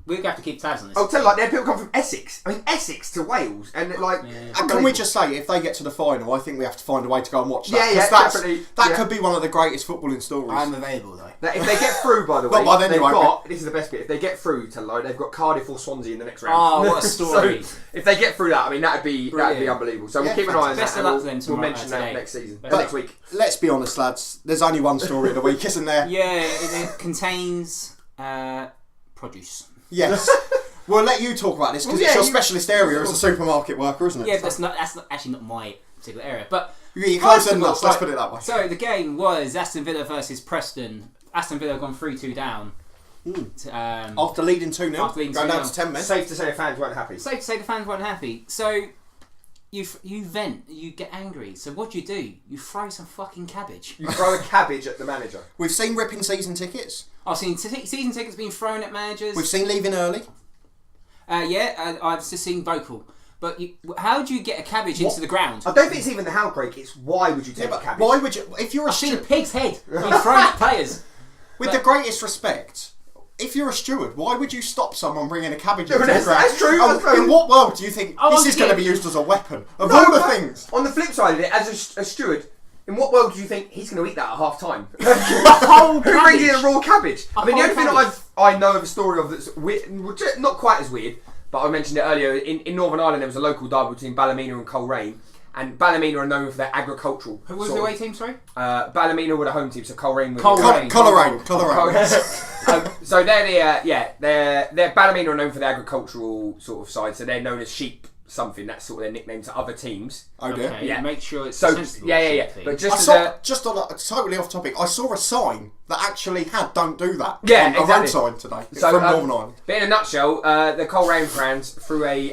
we're going to have to keep tabs on this. I'll tell you, they had people come from Essex. I mean, Essex to Wales, and And can we just say, if they get to the final, I think we have to find a way to go and watch that. Yeah, 'cause definitely. That could be one of the greatest footballing stories. I'm available though. If they get through, by the way, Not by then, they've you won't got. This is the best bit. If they get through, they've got Cardiff or Swansea in the next round. Oh, what a story! So if they get through that, I mean, that'd be unbelievable. So we'll keep an eye on Best that. of luck to them We'll tomorrow, mention that today. next season, But next week. Let's be honest, lads. There's only one story of the week, isn't there? Yeah, it contains produce. Yes. We'll let you talk about this because it's your specialist area as a supermarket worker, isn't it? Yeah, but that's actually not my particular area. But you're closer than us, let's put it that way. So the game was Aston Villa versus Preston. Aston Villa gone 3-2 down. After leading 2-0, going down to 10 men. Safe to say the fans weren't happy. Safe to say the fans weren't happy. So you vent, you get angry. So what do? You throw some fucking cabbage. You throw a cabbage at the manager. We've seen ripping season tickets. I've seen season tickets being thrown at managers. We've seen leaving early. I've just seen vocal. But how do you get a cabbage into the ground? I don't think it's even the handbrake. It's why would you take a cabbage? Why would you? If you're I've seen a pig's head being thrown at players. With the greatest respect, if you're a steward, why would you stop someone bringing a cabbage into the ground? That's true. In what world do you think this is going to be used as a weapon? Of all the things. On the flip side of it, as a steward, in what world do you think he's going to eat that at half time? Who Who brings in a raw cabbage? I mean, the only thing I know of a story of that's weird, not quite as weird, but I mentioned it earlier, in Northern Ireland there was a local derby between Ballymena and Coleraine, and Ballymena are known for their agricultural. Who was the away team, sorry? Ballymena were the home team, so Coleraine were Coleraine. So they're Ballymena are known for their agricultural sort of side, so they're known as sheep something. That's sort of their nickname to other teams. Oh dear. Okay, Yeah. Make sure it's So sensible. yeah. But just totally off topic, I saw a sign that actually had "Don't do that." Yeah, on a road exactly. sign today. It's So, from Northern Ireland. But in a nutshell, the Coleraine fans threw a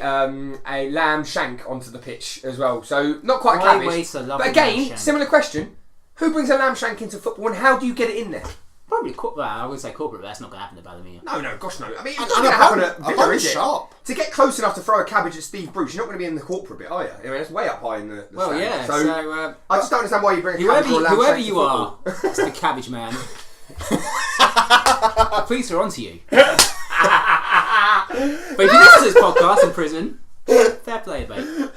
lamb shank onto the pitch as well. So not quite Why cabbage. waste a lovely But again, lamb shank? similar question: who brings a lamb shank into football, and how do you get it in there? Probably corporate. Well, I would say corporate, but that's not going to happen at Ballymena. No, gosh no. I mean, it's And not going a to happen bone- at a Villa, bone is it? sharp. To get close enough to throw a cabbage at Steve Bruce, you're not going to be in the corporate bit, are you? I mean, it's way up high in the Well, stand. yeah. So, I just don't understand why you bring a cabbage or a lamb whoever shank to you are, football. it's the cabbage man. The police are onto you. But if you listen to this podcast in prison, fair play, mate.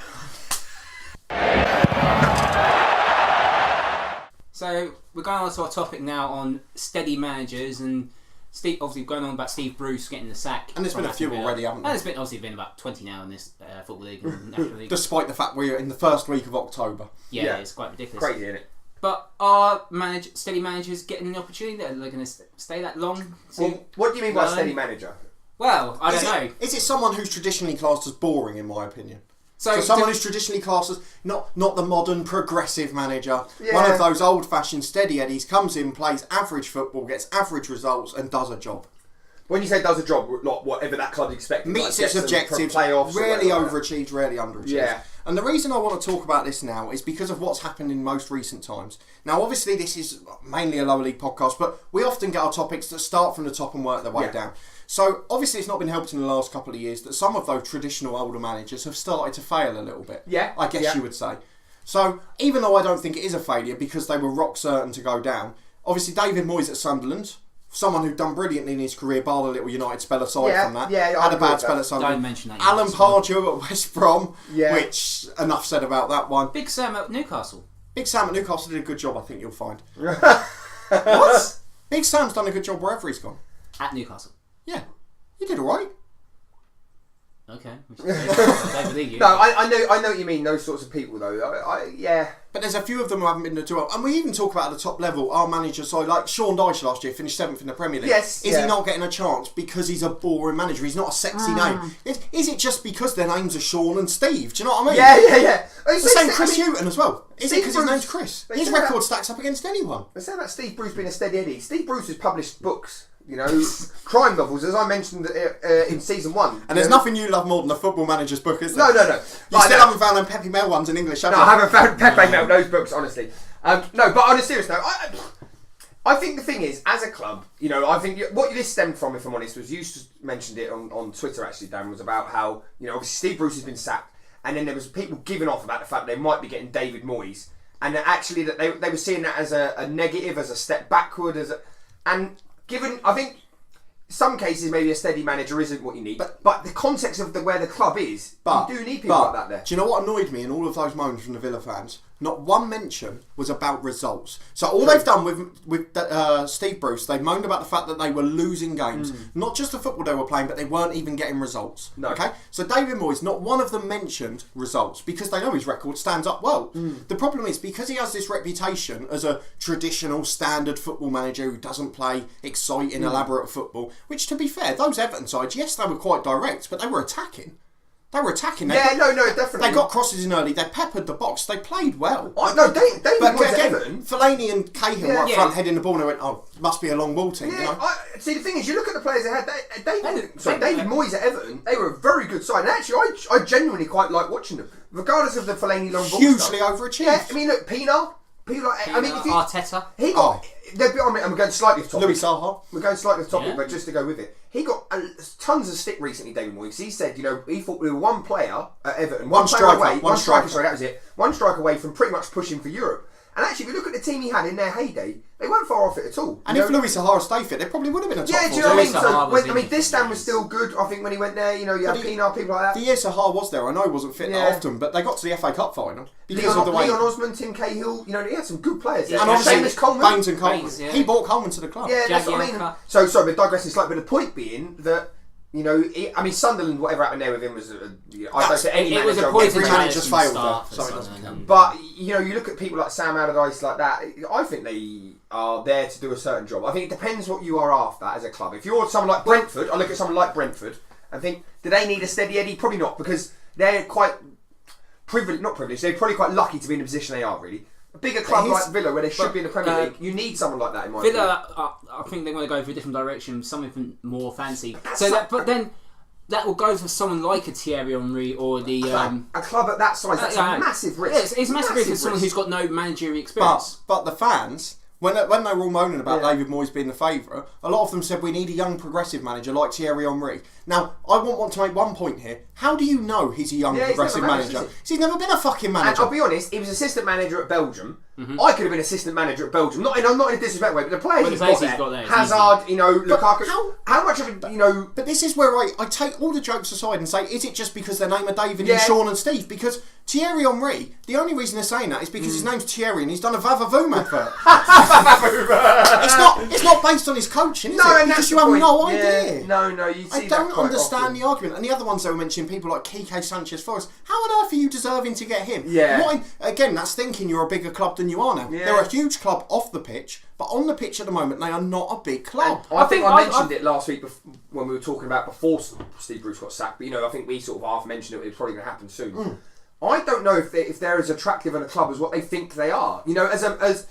So we're going on to our topic now on steady managers, and Steve, obviously going on about Steve Bruce getting the sack. And there's been a few already, haven't there? And there's been about 20 now in this Football League and National League. Despite the fact we're in the first week of October. Yeah, it's quite ridiculous. Crazy, isn't it? But are steady managers getting the opportunity? Are they going to stay that long? Well, what do you mean by steady manager? Well, I don't know. Is it someone who's traditionally classed as boring, in my opinion? So someone who's traditionally classed as not the modern progressive manager, Yeah. one of those old-fashioned steady eddies, comes in, plays average football, gets average results, and does a job. When you say does a job, like whatever that club expects, Meets like its gets them objectives, for playoffs, or rarely whatever. overachieves, rarely underachieves. Yeah. And the reason I want to talk about this now is because of what's happened in most recent times. Now, obviously, this is mainly a lower league podcast, but we often get our topics that start from the top and work their way down. So, obviously, it's not been helped in the last couple of years that some of those traditional older managers have started to fail a little bit. Yeah. I guess you would say. So, even though I don't think it is a failure because they were rock certain to go down, obviously, David Moyes at Sunderland, someone who'd done brilliantly in his career, bar the little United spell aside from that. Yeah, had a agree bad with spell that. at Sunderland. Don't mention that. Alan Pardew at West Brom, Yeah. which, enough said about that one. Big Sam at Newcastle. Big Sam at Newcastle did a good job, I think you'll find. What? Big Sam's done a good job wherever he's gone. At Newcastle. Yeah, he did alright. Okay. I don't believe you. No, I know what you mean. Those sorts of people, though. Yeah. But there's a few of them who haven't been too well. And we even talk about at the top level, our manager, so like Sean Dyche last year finished 7th in the Premier League. Yes, Is he not getting a chance because he's a boring manager? He's not a sexy name. Is it just because their names are Sean and Steve? Do you know what I mean? Yeah. It's the same Chris Hughton as well. Is it Steve because his Bruce- name's Chris? they His say record that- stacks up against anyone. They say about Steve Bruce being a steady Eddie. Steve Bruce has published books, crime novels, as I mentioned in season 1. And there's nothing you love more than a football manager's book, is there? No. You still haven't found them Peppy Mel ones in English, have No, you? I haven't found Pepe Mel those books, honestly. No, but on a serious note, I think the thing is, as a club, I think what this stemmed from, if I'm honest, was you mentioned it on Twitter actually, Dan, was about how, obviously Steve Bruce has been sacked, and then there was people giving off about the fact that they might be getting David Moyes, and that actually that they were seeing that as a negative, as a step backward, and given, I think, some cases maybe a steady manager isn't what you need, but the context of where the club is, you do need people like that there. Do you know what annoyed me in all of those moans from the Villa fans? Not one mention was about results. So all they've done with Steve Bruce, they moaned about the fact that they were losing games. Not just the football they were playing, but they weren't even getting results. No. Okay? So David Moyes, not one of them mentioned results because they know his record stands up well. The problem is because he has this reputation as a traditional standard football manager who doesn't play exciting, elaborate football, which to be fair, those Everton sides, yes, they were quite direct, but they were attacking. They were attacking. Definitely. They got crosses in early. They peppered the box. They played well. David But Moyes at again, Everton. Fellaini and Cahill up front heading the ball and I went, oh, must be a long ball team. Yeah, see the thing is, you look at the players they had. David Moyes at Everton, they were a very good side. And actually, I genuinely quite like watching them, regardless of the Fellaini long ball Hugely stuff. overachieved. Yeah, I mean, look, Pina. I mean, if you, Arteta. he got. I'm going slightly off topic. Louis Saha. We're going slightly off topic, Yeah. but just to go with it, he got tons of stick recently. David Moyes. He said, he thought we were one player at Everton, one player striker, away, one striker. Sorry, that was it. One strike away from pretty much pushing for Europe. And actually, if you look at the team he had in their heyday, they weren't far off it at all. And if Louis Saha stayed fit, they probably would have been a top Yeah, four do you know what I mean? Louis Saha was So, in Distan it. was still good, I think, when he went there. You had But Pienaar, people like The that. year Saha was there, I know he wasn't fit that often, but they got to the FA Cup final because of the way. Leon Osman, Tim Cahill, he had some good players there. And Seamus obviously, Coleman. Baines and Coleman. Baines, yeah. He brought Coleman to the club. Yeah, that's what I mean. Jagielka. So, sorry, we're digressing slightly, but the point being that, Sunderland, whatever happened there with him was, I don't say any It was a manager. poison Every manager's management failed staff there, so at it doesn't Sunderland. count. But, you look at people like Sam Allardyce like that, I think they are there to do a certain job. I think it depends what you are after as a club. If you're someone like Brentford, I look at someone like Brentford and think, do they need a steady Eddie? Probably not, because they're quite not privileged, they're probably quite lucky to be in the position they are, really. A bigger club like Villa, where they should be in the Premier League, you need someone like that in my opinion. Villa, I think they're going to go for a different direction, something more fancy. But then that will go for someone like a Thierry Henry or the. A club at that size, that's a massive risk. Yeah, it's a massive risk for someone who's got no managerial experience. But the fans When they were all moaning about Yeah. David Moyes being the favourite, a lot of them said we need a young progressive manager like Thierry Henry. Now, I want to make one point here. How do you know he's a young Yeah, he's progressive never managed, manager? is He's never been a fucking And manager. I'll be honest, he was assistant manager at Belgium. I could have been assistant manager at Belgium. Not in a disrespect way, but the players Well, he's the got players he's got there, there, it's Hazard, Lukaku. how- much of it, But this is where I take all the jokes aside and say, is it just because their name are David Yeah. and Sean and Steve? Because Thierry Henry, the only reason they're saying that is because his name's Thierry and he's done a Vavavoom advert. it's not based on his coaching, is it? and Because that's you the have point. no Yeah. idea. No, you see I don't that quite understand often. the argument. And the other ones they were mentioning, people like Kike Sanchez Flores. How on earth are you deserving to get him? Yeah. Again, that's thinking you're a bigger club than you are now. Yeah. They're a huge club off the pitch, but on the pitch at the moment, they are not a big club. I think I I- mentioned it last week when we were talking about before Steve Bruce got sacked. But I think we sort of half mentioned it was probably going to happen soon. I don't know if they're as attractive in a club as what they think they are. As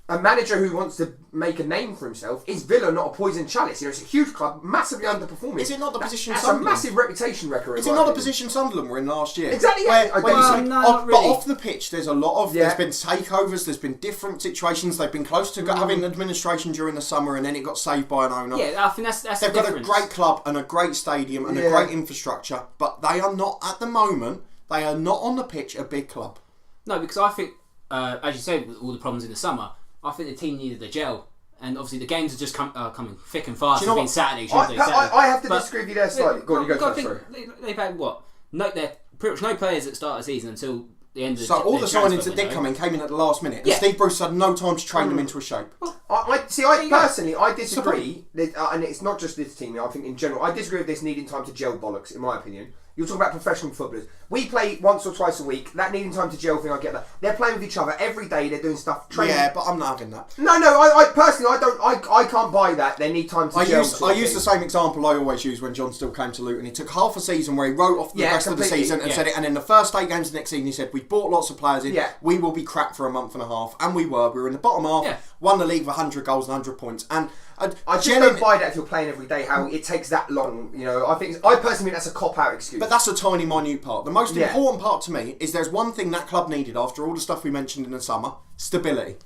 a manager who wants to make a name for himself, is Villa not a poison chalice? It's a huge club, massively underperforming. Is it not the position That's a Sunderland? massive reputation record. Is it not a position Sunderland were in last year? Exactly, yeah. Where you say, no, not But really. off the pitch, there's a lot of. Yeah. There's been takeovers. There's been different situations. They've been close to having administration during the summer, and then it got saved by an owner. Yeah, I think that's They've the got difference. a great club and a great stadium and a great infrastructure, but they are not at the moment. They are not on the pitch a big club. No, because I think, as you said, with all the problems in the summer, I think the team needed a gel. And obviously the games are just coming thick and fast. Do you know It's been what? Saturday, Tuesday, Saturday. I have to But- disagree with you there slightly. Go on, you go Got first, to sorry. think they've had what? They're pretty much no players that start the season until the end of So all the transfer signings that did window. come in came in at the last minute. And Yeah. Steve Bruce had no time to train them into a shape. I you go. personally, I disagree, and it's not just this team. I think in general, I disagree with this needing time to gel bollocks. In my opinion, you're talking about professional footballers. We play once or twice a week. That needing time to gel thing, I get that. They're playing with each other every day. They're doing stuff. Training. Yeah, but I'm not having that. No. I personally, I can't buy that. They need time to I gel. use the same example I always use when John Still came to Luton. He took half a season where he wrote off the rest of the completely. season and Yeah. said it, and in the first 8 games of the next season he said, we bought lots of players in, Yeah. we will be crap for a month and a half, and we were in the bottom half, Yeah. won the league with 100 goals and 100 points, and I just don't buy that if you're playing every day. How it takes that long. I personally think that's a cop out excuse. But that's a tiny, minute part. The most Yeah. important part to me is there's one thing that club needed after all the stuff we mentioned in the summer: stability.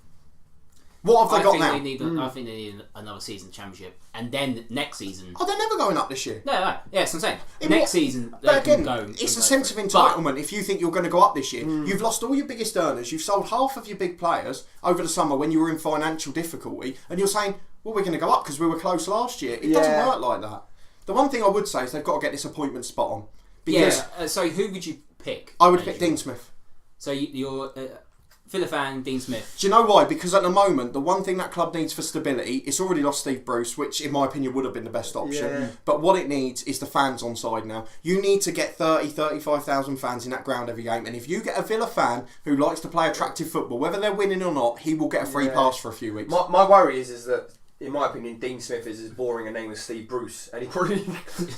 What have they got now? I think they need another season championship, and then next season. Oh, they're never going up this year. No, yeah, that's what I'm saying. In Next what- season, they But again, can go. it's and a go sense of for it. entitlement. If you think you're going to go up this year, you've lost all your biggest earners. You've sold half of your big players over the summer when you were in financial difficulty, and you're saying, "Well, we're going to go up because we were close last year." It doesn't work like that. The one thing I would say is they've got to get this appointment spot on. Because So who would you pick? I would pick Dean Smith. So you're Villa fan, Dean Smith. Do you know why? Because at the moment, the one thing that club needs for stability, it's already lost Steve Bruce, which in my opinion would have been the best option. Yeah. But what it needs is the fans on side now. You need to get 35,000 fans in that ground every game. And if you get a Villa fan who likes to play attractive football, whether they're winning or not, he will get a free pass for a few weeks. My worry is that, in my opinion, Dean Smith is as boring a name as Steve Bruce, and he probably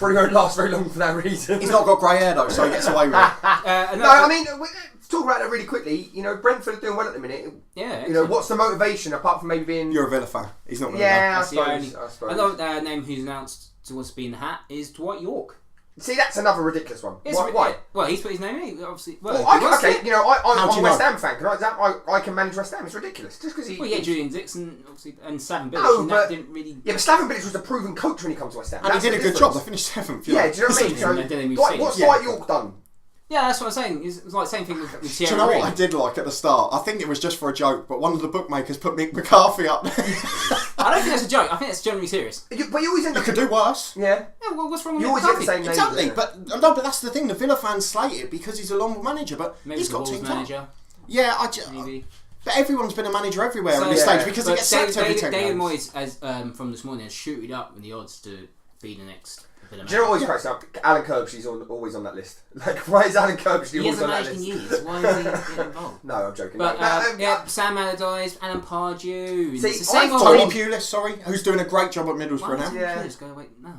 won't last very long for that reason. He's not got grey hair though, so he gets away with it. No, I mean, talk about that really quickly. Brentford are doing well at the minute. Yeah. What's the motivation apart from maybe being? You're a Villa fan. He's not going to Yeah, I That's the only. suppose. Another name who's announced to want to be in the hat is Dwight York. See, that's another ridiculous one. It's Why? Well, he's put his name in. Obviously. Well, I'm How do a you West know? Ham fan. I can manage West Ham. It's ridiculous. Just because he. Well, yeah, Julian Dixon, obviously, and Slaven Bilic. No, and but that didn't really. Yeah, but Slaven Bilic was a proven coach when he comes to West Ham. And That's he did a the good job. They difference. finished 7th. Yeah, do you know what I mean? Yeah, and then we've Dwight- seen what's it. Dwight York done? Yeah, that's what I'm saying. It's like the same thing with Do Thierry you know Henry. what I did like at the start? I think it was just for a joke, but one of the bookmakers put Mick McCarthy up. I don't think that's a joke. I think that's generally serious. But you always end You up. could do worse. Yeah. Yeah, well, what's wrong with You always get the McCarthy? same name. Exactly, yeah. but that's the thing. The Villa fans slate it because he's a long manager, but Maybe he's the got Wolves teams up. manager. Yeah, Maybe. but everyone's been a manager everywhere So, at this yeah. stage because he But gets sacked every 10 David games. Moyes, as from this morning, has shooted up in the odds to be the next Villa Do you know what always manager. cracks up? Alan Kirbshley's always on that list. Like, why is Alan Kirbshley He always hasn't on that managed in list? years. Why is he getting involved? No, I'm joking. But No, yeah, Sam Allardyce, Alan Pardew. See, It's the same I old. thought- Tony Pulis, sorry, who's doing a great job at Why Middlesbrough does now. Yeah. Pulis go away? No,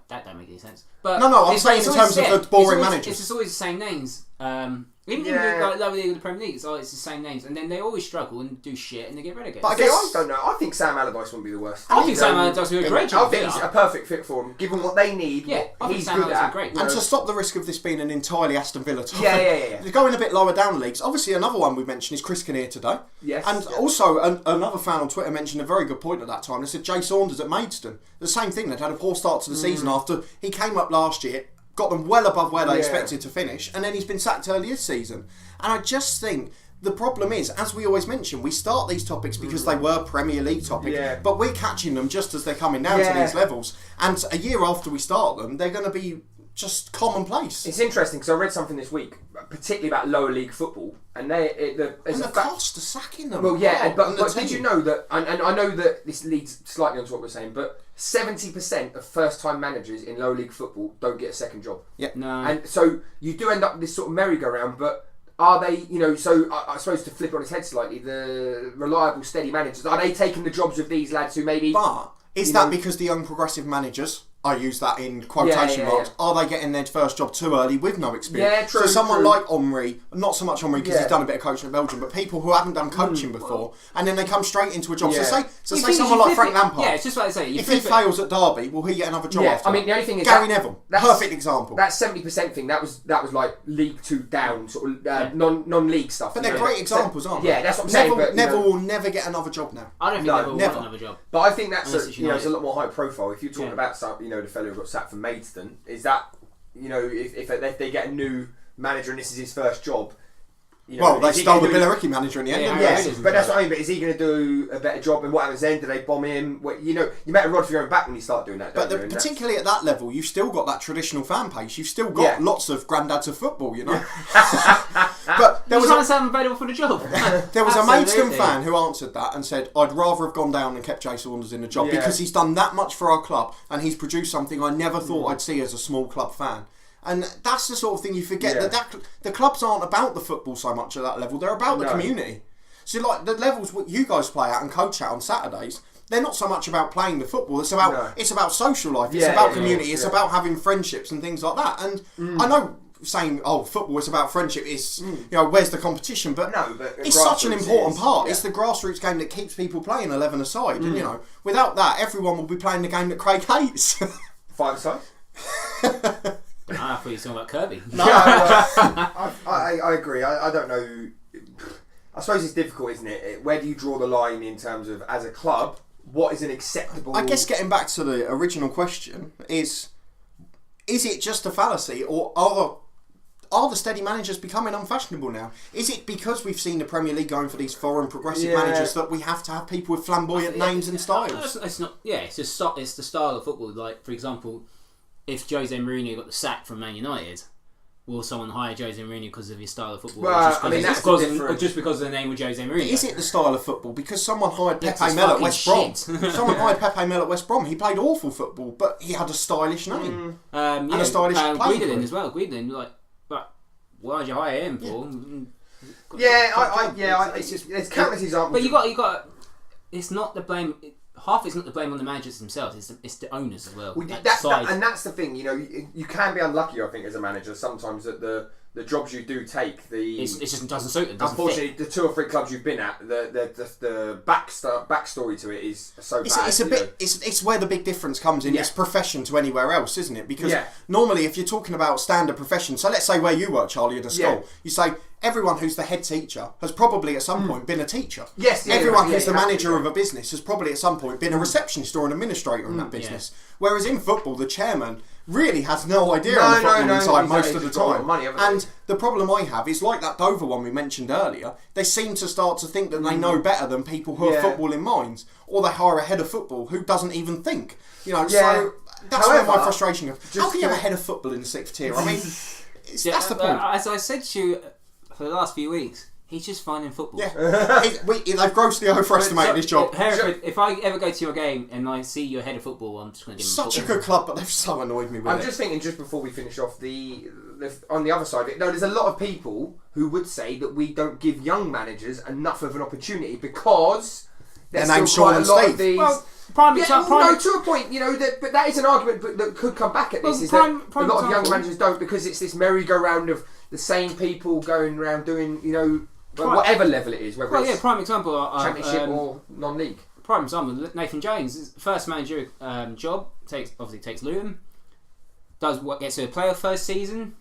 that don't make any sense. But No, I'm it's saying in terms of the boring it's managers. just always the same names. Even in the lower league of the Premier League, it's the same names, and then they always struggle and do shit, and they get relegated. But I don't know. I think Sam Allardyce wouldn't be the worst. I think Sam Allardyce would be a great job. I think he's a perfect fit for them, given what they need. Yeah, I think he's Sam good Allardyce at. is great. And to stop the risk of this being an entirely Aston Villa type, Yeah. going a bit lower down the leagues. Obviously, another one we mentioned is Chris Kinnear today. Yes. And also, another fan on Twitter mentioned a very good point at that time. They said Jay Saunders at Maidstone. The same thing. They'd had a poor start to the season after he came up last year, got them well above where they expected to finish, and then he's been sacked early this season. And I just think the problem is, as we always mention, we start these topics because they were Premier League topics, but we're catching them just as they're coming down to these levels. And a year after we start them, they're going to be just commonplace. It's interesting because I read something this week, particularly about lower league football, and the cost of sacking them. Well, but did you know that? And I know that this leads slightly onto what we're saying, but 70% of first-time managers in lower league football don't get a second job. Yeah, no. And so you do end up with this sort of merry-go-round, but. Are they, so I suppose to flip on its head slightly, the reliable, steady managers, are they taking the jobs of these lads who maybe... But is that because the young progressive managers, I use that in quotation marks, are they getting their first job too early with no experience? Yeah, true. So someone like Omri, not so much Omri because he's done a bit of coaching in Belgium, but people who haven't done coaching before, and then they come straight into a job. Yeah. So say someone like Frank Lampard. Yeah, it's just like I say. If he fails at Derby, will he get another job after? I mean, the only thing is... Gary Neville, perfect example. That 70% thing, that was like League 2 down, sort of non-league stuff. But they're great examples, aren't they? Yeah, that's what I'm saying. Neville will never get another job now. I don't think Neville will want another job. But I think that's it's a lot more high profile. If you're talking about the fellow who got sacked from Maidstone, is that if they get a new manager and this is his first job, they stole the Billericay manager in the end. Yes, but that's what I mean. But is he going to do a better job? And what happens then? Do they bomb him? You met a rod for your own back when you start doing that. But particularly at that level, you've still got that traditional fan base. You've still got lots of granddads of football, But there was trying to sound available for the job. There was a Maidstone fan who answered that and said, "I'd rather have gone down and kept Jay Saunders in the job because he's done that much for our club and he's produced something I never thought I'd see as a small club fan." And that's the sort of thing you forget that the clubs aren't about the football so much at that level. They're about the community. So like the levels what you guys play at and coach at on Saturdays, they're not so much about playing the football. It's about social life. It's about community. It's about having friendships and things like that. And I know saying football is about friendship is where's the competition, but it's such an important part. It's the grassroots game that keeps people playing 11 aside. And without that, everyone will be playing the game that Craig hates. 5 aside. I thought you were talking about Kirby. No, I agree. I don't know. I suppose it's difficult, isn't it? Where do you draw the line in terms of, as a club, what is an acceptable... I guess getting back to the original question is it just a fallacy, or are the steady managers becoming unfashionable now? Is it because we've seen the Premier League going for these foreign progressive managers that we have to have people with flamboyant names and styles? It's not. Yeah, it's the style of football. Like, for example, if Jose Mourinho got the sack from Man United, will someone hire Jose Mourinho because of his style of football? Well, just because of the name of Jose Mourinho. Is it the style of football? Because someone hired Pepe Mel at West Brom. Someone hired Pepe Mel at West Brom. He played awful football, but he had a stylish name. And a stylish Guidolin as well. Guidolin, why did you hire him for? It's just there's countless examples. But you got. It's not the blame. Half it's not the blame on the managers themselves. It's the owners as well. And that's the thing. You can be unlucky. I think as a manager sometimes that the jobs you do take, it just doesn't suit. Unfortunately, the 2 or 3 clubs you've been at, the backstory to it is so bad. It's where the big difference comes in this profession to anywhere else, isn't it? Because normally, if you're talking about standard profession, so let's say where you work, Charlie, at a school, you say everyone who's the head teacher has probably at some point been a teacher. Everyone who's the manager of a business has probably at some point been a receptionist or an administrator in that business. Whereas in football, the chairman really has no idea on the footballing side most of the time. And the problem I have is like that Dover one we mentioned earlier, they seem to start to think that they know better than people who are footballing minds, or they hire a head of football who doesn't even think. So that's where my frustration goes. How can you have a head of football in the 6th tier? I mean, that's the point. As I said to you for the last few weeks, he's just finding football. They've grossly overestimated his job. Hereford, if I ever go to your game and I see you're head of football, I'm just going to give him such a good club, but they've so annoyed me with it. I'm just thinking, just before we finish off, on the other side of it, there's a lot of people who would say that we don't give young managers enough of an opportunity because there's still quite a lot of these... to a point, but that is an argument that could come back at this. A lot of young managers don't, because it's this merry-go-round of the same people going around doing, whatever level it is, whether it's prime example. Championship or non-league. Prime example, Nathan Jones, his first manager job takes Luton, gets to a playoff first season,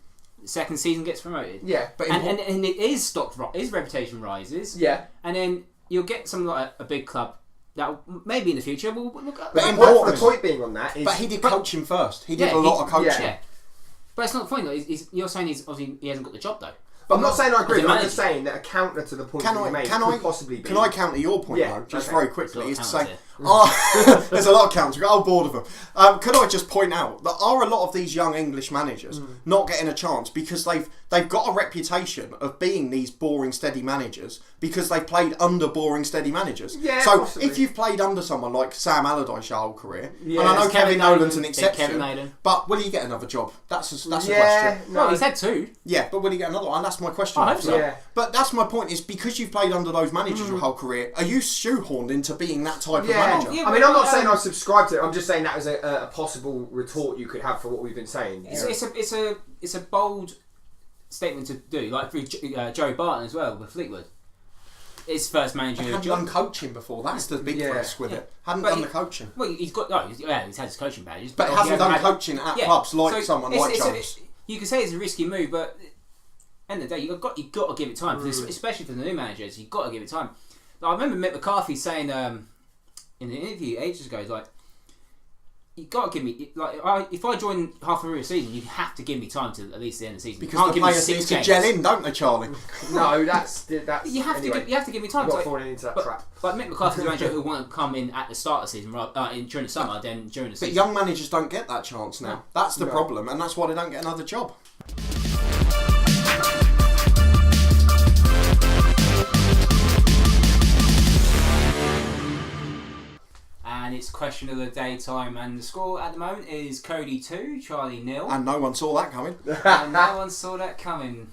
second season gets promoted. Yeah, but and it is his reputation rises. Yeah, and then you'll get something like a big club that maybe in the future will. But the point being on that is, but he did coaching first. He did a lot of coaching. Yeah. But that's not the point though. You're saying he hasn't got the job though. But I'm not saying I agree. I'm just saying that a counter to the point that you made could possibly be. Can I counter your point though? Just very quickly, is to say, there's a lot of counters. I'm bored of them. Could I just point out that are a lot of these young English managers not getting a chance because they've got a reputation of being these boring, steady managers because they've played under boring, steady managers. Yeah, so possibly. if you've played under someone like Sam Allardyce your whole career, yeah, and I know Kevin Nolan's an exception, but will he get another job? That's a question. No. Well, he's had 2. Yeah, but will he get another one? That's my question. I hope so. Yeah. But that's my point, is because you've played under those managers your whole career, are you shoehorned into being that type of manager? Yeah, I mean, I'm not saying I subscribe to it. I'm just saying that as a possible retort you could have for what we've been saying. It's a bold statement to do, like through Joey Barton as well with Fleetwood. His first manager Hadn't job. done coaching before. That's the big risk with it. Hadn't But done the coaching. Well, he's had his coaching badges, But hasn't done coaching at clubs like someone like Jones. You could say it's a risky move, but at the end of the day, you've got to give it time, especially for the new managers. You've got to give it time. I remember Mick McCarthy saying in an interview ages ago, like, you got to give me, like, if I join half through a season, you have to give me time to at least the end of the season. Because the players need to gel in, don't they, Charlie? No, that's you have to give me time. You're not falling into that trap. Like Mick McCarthy's a manager who want to come in at the start of the season, during the summer, then during the season. But young managers don't get that chance now. That's the problem, and that's why they don't get another job. And it's question of the day time, and the score at the moment is Cody 2, Charlie 0. And no one saw that coming. And no one saw that coming.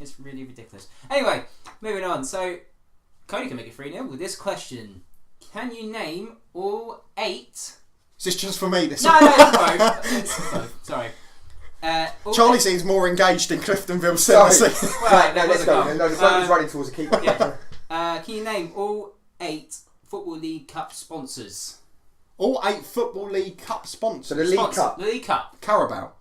It's really ridiculous. Anyway, moving on. So, Cody can make it 3-0 with this question. Can you name all 8... Is this just for me? This No, it's both. Sorry. Charlie seems more engaged in Cliftonville Tennessee. Right, no, let's go. No, the bloke is running towards a keeper. Yeah. Can you name all 8 Football League Cup sponsors? All 8 Football League Cup sponsors. So the League Cup. The League Cup. Carabao.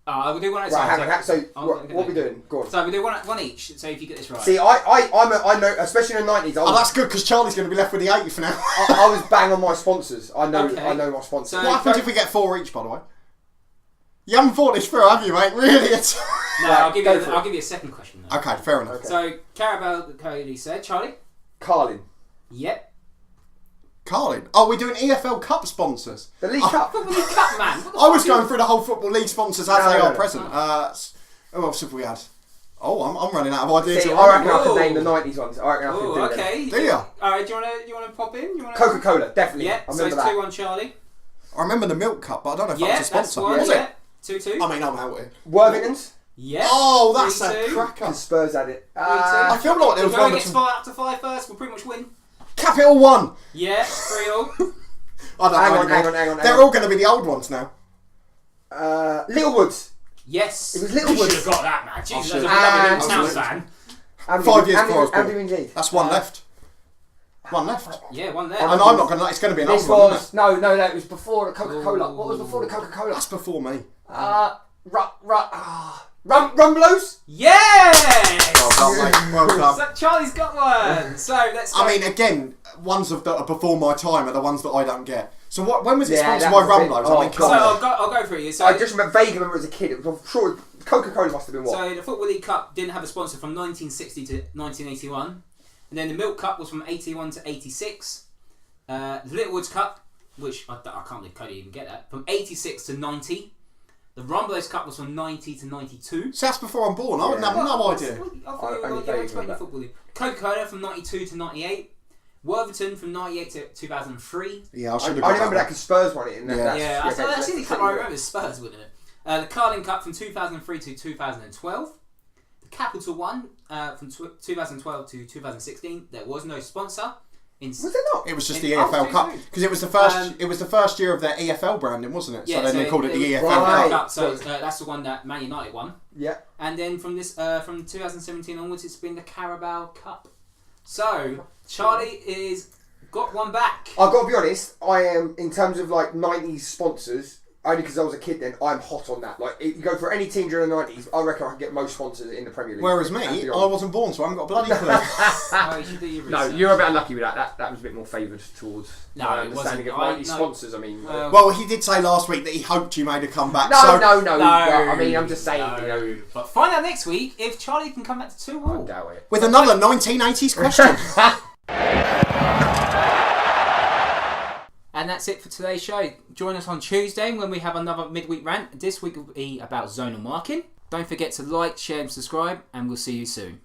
We'll do one at a Right, time. hang on. So, what are we doing? Go on. So we'll do one each. So if you get this right. See, I know, especially in the 90s. Oh, that's good because Charlie's going to be left with the 80 for now. I was bang on my sponsors. I know my sponsors. So, what happens if we get 4 each, by the way? You haven't thought this through, have you, mate? Really? No, I'll give you a second question. Though. Okay, fair enough. Okay. So Carabao, Cody said. Charlie. Carlin. Yep. Carlin. Oh, we're doing EFL Cup sponsors. The League Cup. Football League Cup, man. I was going through the whole Football League sponsors as they are present. No. Who else have we had? Oh, I'm running out of ideas. See, I reckon I can name the 90s ones. I reckon I can do them. Okay. Do you? Alright, do you want to pop in? Coca-Cola, definitely. Yeah, I so remember it's that. 2-1 Charlie. I remember the Milk Cup, but I don't know if that was a That's sponsor. one. Was Yeah. it? 2-2. I mean, I'm out here. Worthington's. Yeah. Oh, that's a 3-2. cracker. Because Spurs had it. I feel like there was one gets up to 5 first, we'll pretty much win. Capital One. Yeah, 3-0. I don't know. Hang on. They're all going to be the old ones now. Littlewoods. Yes. It was You Littlewoods. should have got that, man. Jesus, should. I'm a Luton Town Absolutely. fan. 5 years before I was born. Andy indeed. That's one left. One left. Yeah, one there. And I'm not going to. It's going to be an This old one. was no, that was before the Coca-Cola. What was before the Coca-Cola? That's before me. Rumblos. Yes! Well done, mate. Well done. So Charlie's got one. So let's go. I mean, again, ones that are before my time are the ones that I don't get. So when was it Yeah, sponsored that by was a bit- Rumlows? oh, I mean, So come on. I'll go for you. So, I just vaguely remember as a kid. I'm sure Coca-Cola must have been what? so the Football League Cup didn't have a sponsor from 1960 to 1981. And then the Milk Cup was from 81 to 86. The Littlewoods Cup, which I can't believe Cody even get that, from 86 to 90. The Rumbelows Cup was from 90 to 92. So that's before I'm born. I wouldn't have no idea. I thought you were explaining the Football League. Coca-Cola from 92 to 98. Worthington from 98 to 2003. Yeah, I should have I remember that because Spurs won it. Yeah, that's the only cup I remember. Spurs winning it. The Carling Cup from 2003 to 2012. The Capital One from 2012 to 2016. There was no sponsor. Was it not? It was just the EFL Cup because it was the first. It was the first year of their EFL branding, wasn't it? Yeah, so then they called it the EFL right. Cup. So that's the one that Man United won. Yeah. And then from 2017 onwards, it's been the Carabao Cup. So Charlie is got one back. I've got to be honest. I am in terms of like 90s sponsors. Only because I was a kid then, I'm hot on that. Like, you go for any team during the 90s, I reckon I can get most sponsors in the Premier League. Whereas me, I wasn't born, so I haven't got a bloody clue. Oh, you should do your research. No, you're a bit unlucky with that. That was a bit more favoured towards No, my it understanding of wasn't. 90s sponsors. I mean, Well, he did say last week that he hoped you made a comeback. no. No, I mean, I'm just saying, you know. But find out next week if Charlie can come back to 2-2. I doubt it. With another 1980s question. And that's it for today's show. Join us on Tuesday when we have another midweek rant. This week will be about zonal marking. Don't forget to like, share and subscribe, and we'll see you soon.